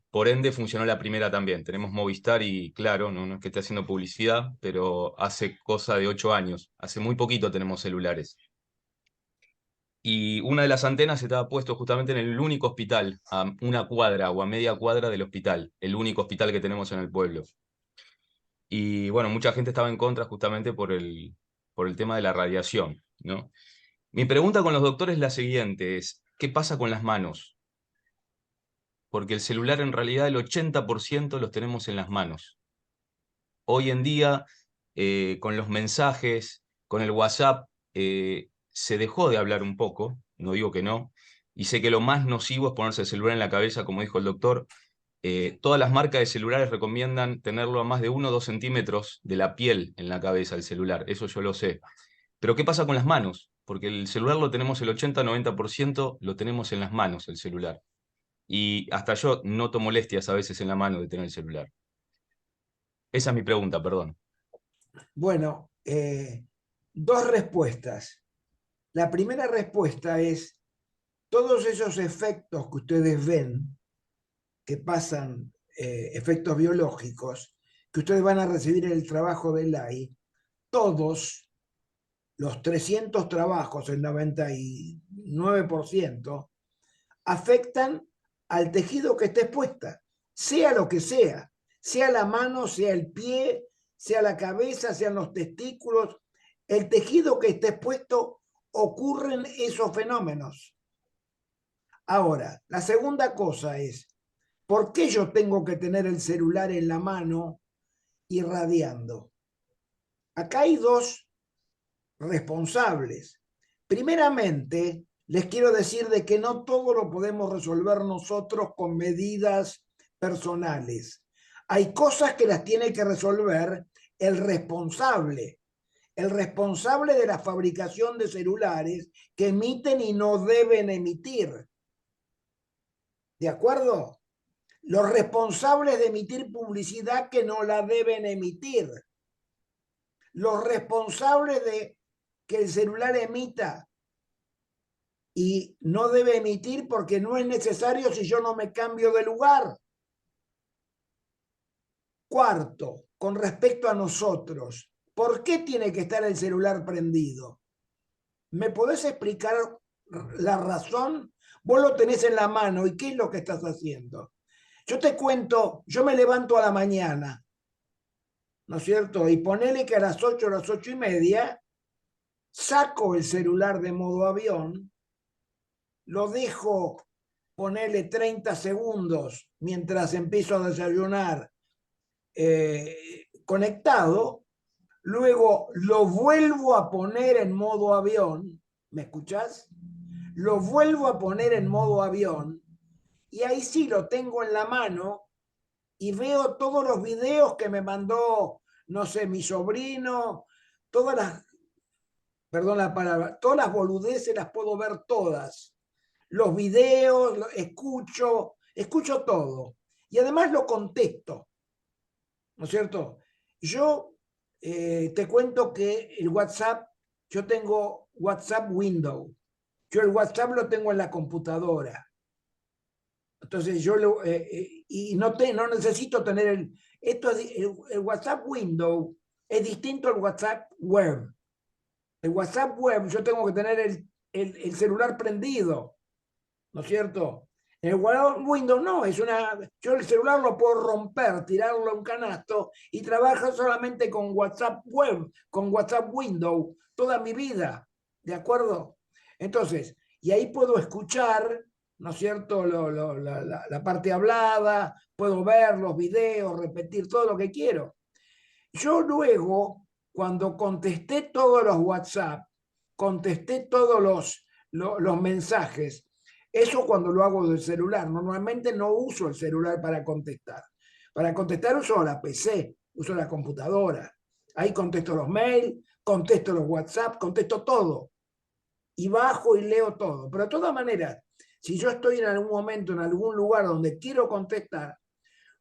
por ende funcionó la primera también. Tenemos Movistar y Claro, no es que esté haciendo publicidad, pero hace cosa de 8 años. Hace muy poquito tenemos celulares. Y una de las antenas estaba puesto justamente en el único hospital, a una cuadra o a media cuadra del hospital, el único hospital que tenemos en el pueblo. Y bueno, mucha gente estaba en contra justamente por el tema de la radiación, ¿no? Mi pregunta con los doctores es la siguiente, ¿qué pasa con las manos? Porque el celular en realidad el 80% los tenemos en las manos. Hoy en día, con los mensajes, con el WhatsApp, se dejó de hablar un poco, no digo que no, y sé que lo más nocivo es ponerse el celular en la cabeza, como dijo el doctor. Todas las marcas de celulares recomiendan tenerlo a más de 1 o 2 centímetros de la piel en la cabeza, el celular, eso yo lo sé. Pero ¿qué pasa con las manos? Porque el celular lo tenemos el 80-90%, lo tenemos en las manos, el celular. Y hasta yo noto molestias a veces en la mano de tener el celular. Esa es mi pregunta, perdón. Bueno, dos respuestas. La primera respuesta es, todos esos efectos que ustedes ven, que pasan, efectos biológicos, que ustedes van a recibir en el trabajo del AI, todos los 300 trabajos, el 99%, afectan al tejido que esté expuesta, sea lo que sea la mano, sea el pie, sea la cabeza, sean los testículos, el tejido que esté expuesto, ocurren esos fenómenos. Ahora, la segunda cosa es, ¿por qué yo tengo que tener el celular en la mano irradiando? Acá hay dos responsables. Primeramente, les quiero decir de que no todo lo podemos resolver nosotros con medidas personales. Hay cosas que las tiene que resolver el responsable de la fabricación de celulares que emiten y no deben emitir. ¿De acuerdo? Los responsables de emitir publicidad que no la deben emitir. Los responsables de que el celular emita y no debe emitir porque no es necesario si yo no me cambio de lugar. Cuarto, con respecto a nosotros, ¿Por qué tiene que estar el celular prendido? ¿Me podés explicar la razón? Vos lo tenés en la mano y ¿qué es lo que estás haciendo? Yo te cuento, yo me levanto a la mañana, ¿no es cierto? Y ponele que a las 8, a las 8:30, saco el celular de modo avión, lo dejo ponerle 30 segundos mientras empiezo a desayunar conectado, luego lo vuelvo a poner en modo avión, ¿me escuchás? Lo vuelvo a poner en modo avión y ahí sí lo tengo en la mano y veo todos los videos que me mandó, no sé, mi sobrino, todas las, perdón la palabra, todas las boludeces las puedo ver todas. Los videos, escucho todo. Y además lo contesto, ¿no es cierto? Yo te cuento que el WhatsApp, yo tengo WhatsApp Window. Yo el WhatsApp lo tengo en la computadora. Entonces yo y no necesito tener el WhatsApp Window es distinto al WhatsApp Web. El WhatsApp Web yo tengo que tener el celular prendido, ¿no es cierto? El Windows no, yo el celular lo puedo romper, tirarlo a un canasto y trabajo solamente con WhatsApp Web, con WhatsApp Windows, toda mi vida, ¿de acuerdo? Entonces, y ahí puedo escuchar, ¿no es cierto?, la parte hablada, puedo ver los videos, repetir todo lo que quiero. Yo luego, cuando contesté todos los WhatsApp, contesté todos los mensajes, eso cuando lo hago del celular. Normalmente no uso el celular para contestar. Para contestar uso la PC, uso la computadora. Ahí contesto los mails, contesto los WhatsApp, contesto todo. Y bajo y leo todo. Pero de todas maneras, si yo estoy en algún momento, en algún lugar donde quiero contestar,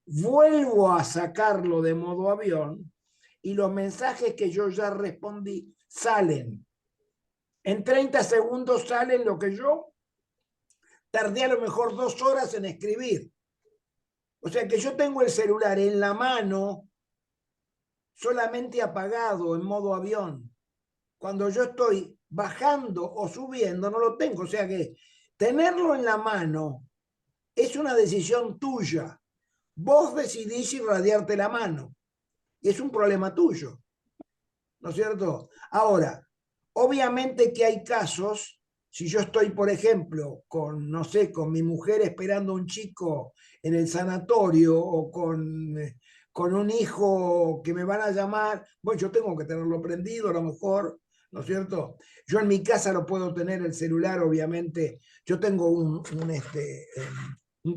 vuelvo a sacarlo de modo avión y los mensajes que yo ya respondí salen. En 30 segundos salen lo que yo tardé a lo mejor 2 horas en escribir. O sea que yo tengo el celular en la mano, solamente apagado en modo avión. Cuando yo estoy bajando o subiendo, no lo tengo. O sea que tenerlo en la mano es una decisión tuya. Vos decidís irradiarte la mano. Y es un problema tuyo. ¿No es cierto? Ahora, obviamente que hay casos, si yo estoy, por ejemplo, no sé, con mi mujer esperando a un chico en el sanatorio o con un hijo que me van a llamar, bueno, yo tengo que tenerlo prendido a lo mejor, ¿no es cierto? Yo en mi casa lo puedo tener el celular, obviamente. Yo tengo un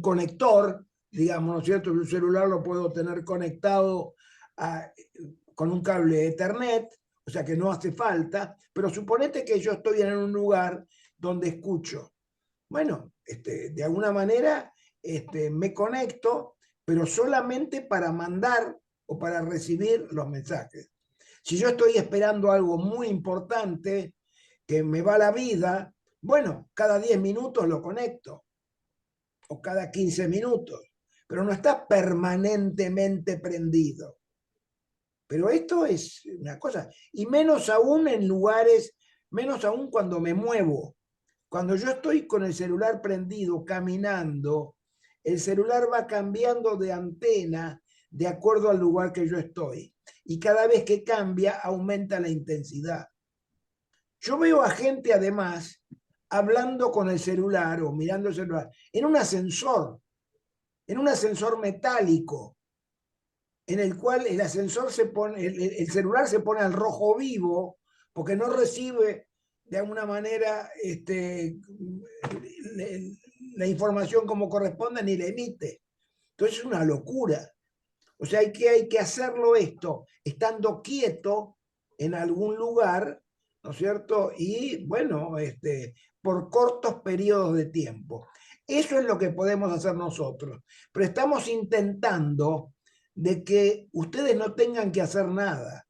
conector, digamos, ¿no es cierto? El celular lo puedo tener conectado con un cable Ethernet, o sea que no hace falta, pero suponete que yo estoy en un lugar donde escucho. Bueno, de alguna manera me conecto, pero solamente para mandar o para recibir los mensajes. Si yo estoy esperando algo muy importante, que me va la vida, bueno, cada 10 minutos lo conecto, o cada 15 minutos, pero no está permanentemente prendido. Pero esto es una cosa, y menos aún en lugares, menos aún cuando me muevo. Cuando yo estoy con el celular prendido, caminando, el celular va cambiando de antena de acuerdo al lugar que yo estoy. Y cada vez que cambia, aumenta la intensidad. Yo veo a gente, además, hablando con el celular o mirando el celular en un ascensor metálico, en el cual el ascensor se pone, el celular se pone al rojo vivo porque no recibe de alguna manera la información como corresponde ni la emite. Entonces es una locura. O sea, hay que hacerlo esto estando quieto en algún lugar, ¿no es cierto? Y bueno, por cortos periodos de tiempo. Eso es lo que podemos hacer nosotros. Pero estamos intentando de que ustedes no tengan que hacer nada,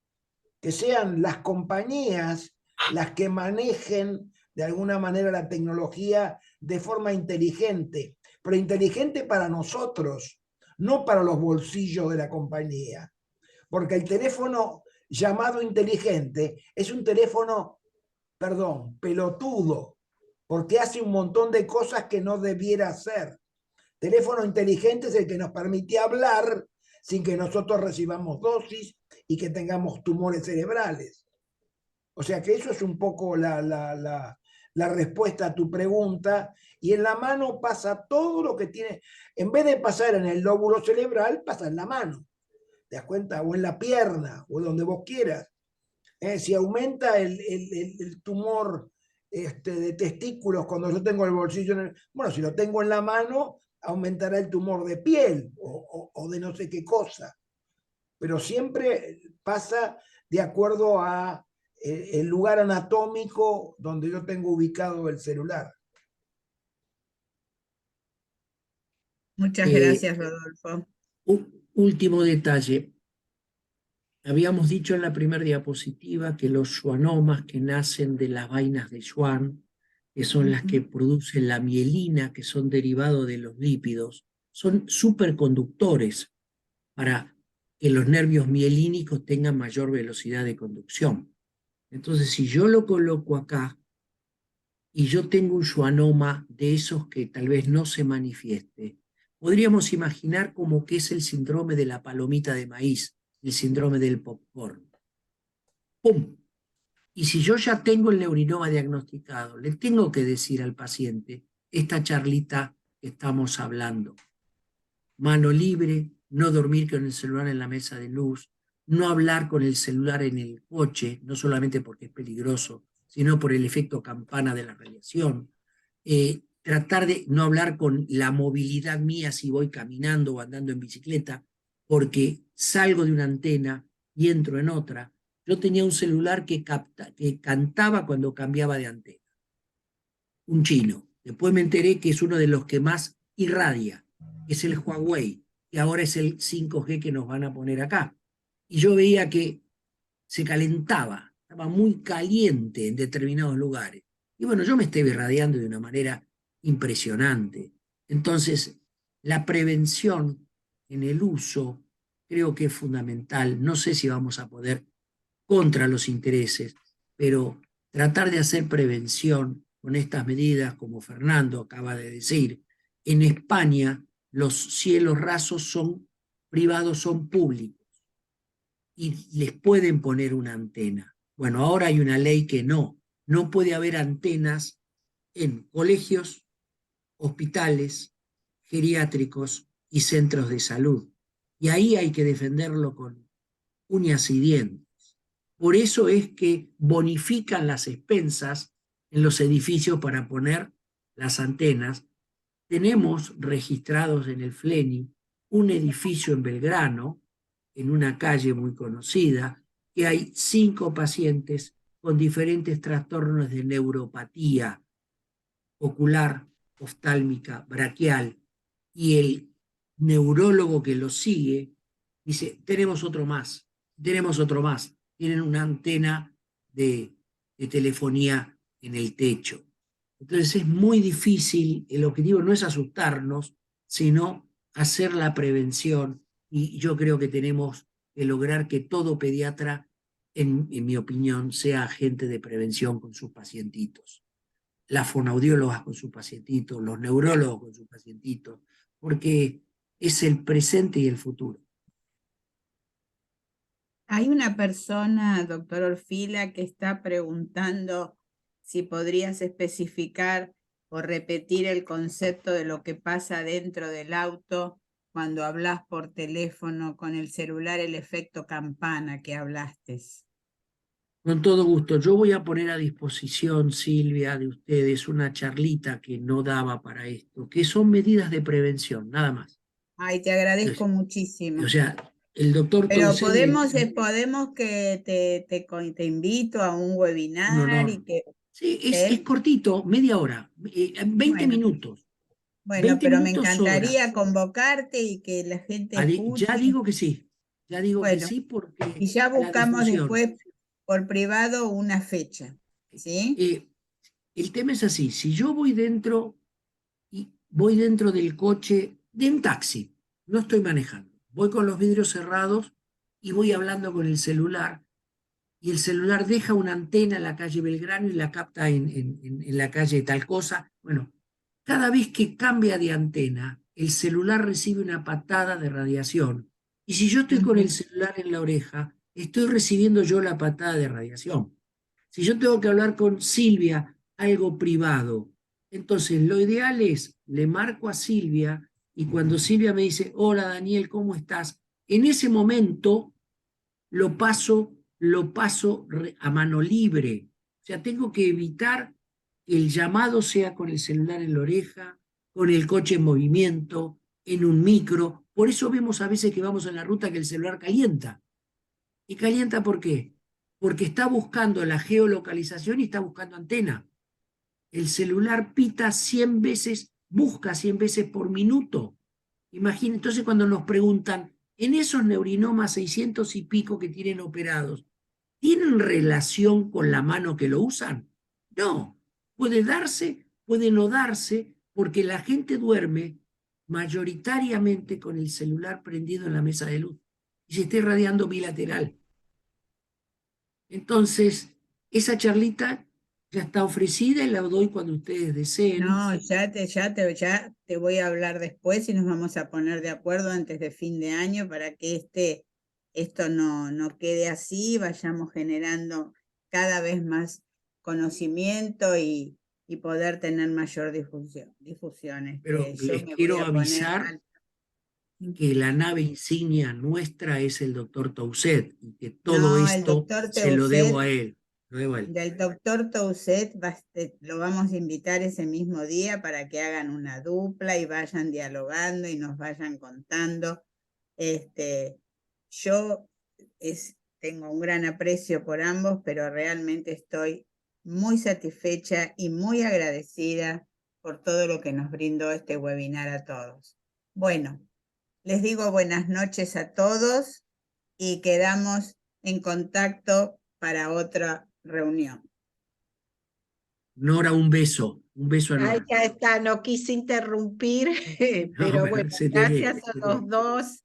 que sean las compañías las que manejen de alguna manera la tecnología de forma inteligente, pero inteligente para nosotros, no para los bolsillos de la compañía. Porque el teléfono llamado inteligente es un teléfono, perdón, pelotudo, porque hace un montón de cosas que no debiera hacer. Teléfono inteligente es el que nos permite hablar sin que nosotros recibamos dosis y que tengamos tumores cerebrales. O sea que eso es un poco la respuesta a tu pregunta. Y en la mano pasa todo lo que tiene, en vez de pasar en el lóbulo cerebral, pasa en la mano. ¿Te das cuenta? O en la pierna, o donde vos quieras. Si aumenta el tumor de testículos cuando yo tengo el bolsillo, bueno, si lo tengo en la mano, aumentará el tumor de piel o de no sé qué cosa. Pero siempre pasa de acuerdo a el lugar anatómico donde yo tengo ubicado el celular. Muchas gracias, Rodolfo. Último detalle. Habíamos dicho en la primera diapositiva que los schwannomas que nacen de las vainas de Schwann, que son las que producen la mielina, que son derivados de los lípidos, son superconductores para que los nervios mielínicos tengan mayor velocidad de conducción. Entonces, si yo lo coloco acá y yo tengo un schwannoma de esos que tal vez no se manifieste, podríamos imaginar como que es el síndrome de la palomita de maíz, el síndrome del popcorn. ¡Pum! Y si yo ya tengo el neurinoma diagnosticado, le tengo que decir al paciente esta charlita que estamos hablando. Mano libre, no dormir con el celular en la mesa de luz, no hablar con el celular en el coche, no solamente porque es peligroso, sino por el efecto campana de la radiación. Tratar de no hablar con la movilidad mía si voy caminando o andando en bicicleta, porque salgo de una antena y entro en otra. Yo tenía un celular que cantaba cuando cambiaba de antena. Un chino. Después me enteré que es uno de los que más irradia, que es el Huawei, que ahora es el 5G que nos van a poner acá. Y yo veía que se calentaba, estaba muy caliente en determinados lugares. Y bueno, yo me estaba irradiando de una manera impresionante. Entonces, la prevención en el uso creo que es fundamental. No sé si vamos a poder contra los intereses, pero tratar de hacer prevención con estas medidas, como Fernando acaba de decir. En España los cielos rasos son privados, son públicos y les pueden poner una antena. Bueno, ahora hay una ley que no puede haber antenas en colegios, hospitales, geriátricos y centros de salud. Y ahí hay que defenderlo con uñas y dientes. Por eso es que bonifican las expensas en los edificios para poner las antenas. Tenemos registrados en el FLENI un edificio en Belgrano, en una calle muy conocida, que hay 5 pacientes con diferentes trastornos de neuropatía ocular, oftálmica, braquial, y el neurólogo que lo sigue dice, tenemos otro más, tienen una antena de telefonía en el techo. Entonces es muy difícil, el objetivo no es asustarnos, sino hacer la prevención, y yo creo que tenemos que lograr que todo pediatra, en mi opinión, sea agente de prevención con sus pacientitos. Las fonoaudiólogas con sus pacientitos, los neurólogos con sus pacientitos, porque es el presente y el futuro. Hay una persona, doctor Orfila, que está preguntando si podrías especificar o repetir el concepto de lo que pasa dentro del auto cuando hablas por teléfono con el celular, el efecto campana que hablaste. Con todo gusto. Yo voy a poner a disposición, Silvia, de ustedes una charlita que no daba para esto, que son medidas de prevención, nada más. Ay, te agradezco muchísimo. O sea, el doctor Pero Tonsel podemos que te invito a un webinar un honor. y que... Sí, es cortito, media hora, 20 minutos. Bueno, 20 pero me minutos encantaría sobra. convocarte y que la gente escuche. Ya digo que sí, ya digo que Bueno, sí porque y ya la buscamos difusión. después por privado una fecha, ¿sí? El tema es así, si yo voy dentro del coche de un taxi, no estoy manejando, voy con los vidrios cerrados y voy hablando con el celular, y el celular deja una antena en la calle Belgrano y la capta en la calle tal cosa. Bueno, cada vez que cambia de antena, el celular recibe una patada de radiación. Y si yo estoy con el celular en la oreja, estoy recibiendo yo la patada de radiación. Si yo tengo que hablar con Silvia algo privado, entonces lo ideal es, le marco a Silvia y cuando Silvia me dice, hola Daniel, ¿cómo estás? En ese momento lo paso a mano libre. O sea, tengo que evitar que el llamado sea con el celular en la oreja, con el coche en movimiento, en un micro. Por eso vemos a veces que vamos en la ruta que el celular calienta. ¿Y calienta por qué? Porque está buscando la geolocalización y está buscando antena. El celular pita 100 veces, busca 100 veces por minuto. Imagínense, entonces cuando nos preguntan, en esos neurinomas 600 y pico que tienen operados, ¿tienen relación con la mano que lo usan? No, puede darse, puede no darse, porque la gente duerme mayoritariamente con el celular prendido en la mesa de luz y se está irradiando bilateral. Entonces, esa charlita ya está ofrecida y la doy cuando ustedes deseen. No, ya te voy a hablar después y nos vamos a poner de acuerdo antes de fin de año para que esto no quede así, vayamos generando cada vez más conocimiento y poder tener mayor difusión. Pero les quiero avisar que la nave insignia nuestra es el doctor Toussaint y que todo esto se lo debo a él. Del doctor Toussaint lo vamos a invitar ese mismo día para que hagan una dupla y vayan dialogando y nos vayan contando. Yo tengo un gran aprecio por ambos, pero realmente estoy muy satisfecha y muy agradecida por todo lo que nos brindó este webinar a todos. Bueno, les digo buenas noches a todos y quedamos en contacto para otra reunión. Nora, un beso a Nora. Ay, ya está, no quise interrumpir, pero No, bueno, gracias a los dos,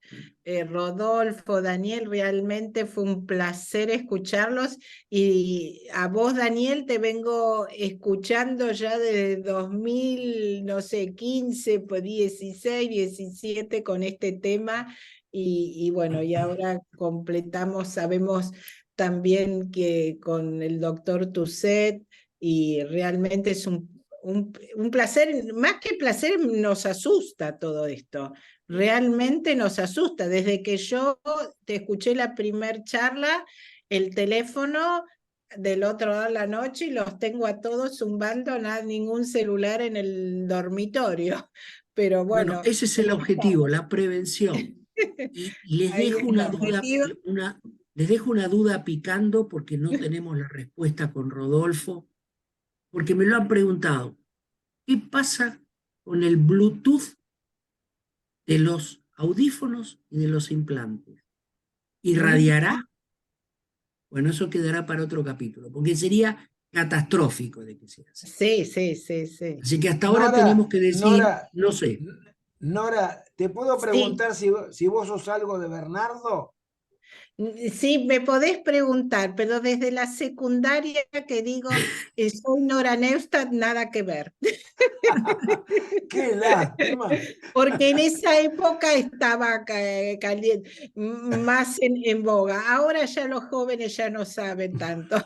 Rodolfo, Daniel, realmente fue un placer escucharlos y a vos, Daniel, te vengo escuchando ya desde 2000, no sé, 15, pues 16, 17 con este tema y bueno, y ahora completamos, sabemos también que con el doctor Toussaint y realmente es un placer, más que placer nos asusta todo esto, realmente nos asusta. Desde que yo te escuché la primer charla, el teléfono del otro lado de la noche y los tengo a todos zumbando, ningún celular en el dormitorio. Pero bueno, ese es el objetivo, la prevención. Y les dejo les dejo una duda picando porque no tenemos la respuesta con Rodolfo, porque me lo han preguntado. ¿Qué pasa con el Bluetooth de los audífonos y de los implantes? ¿Irradiará? Bueno, eso quedará para otro capítulo, porque sería catastrófico de que sea así. Sí. Así que hasta ahora tenemos que decir, no sé. Nora, ¿te puedo preguntar si vos sos algo de Bernardo? Sí, me podés preguntar, pero desde la secundaria que digo, soy Nora Neustadt, nada que ver. ¡Qué lástima! Porque en esa época estaba caliente, más en boga. Ahora ya los jóvenes ya no saben tanto.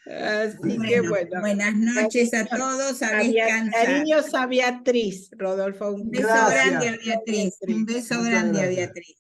Así que bueno. Buenas noches a todos, a descansar. Cariños a Beatriz, Rodolfo. Un beso grande a Beatriz. Un beso grande a Beatriz.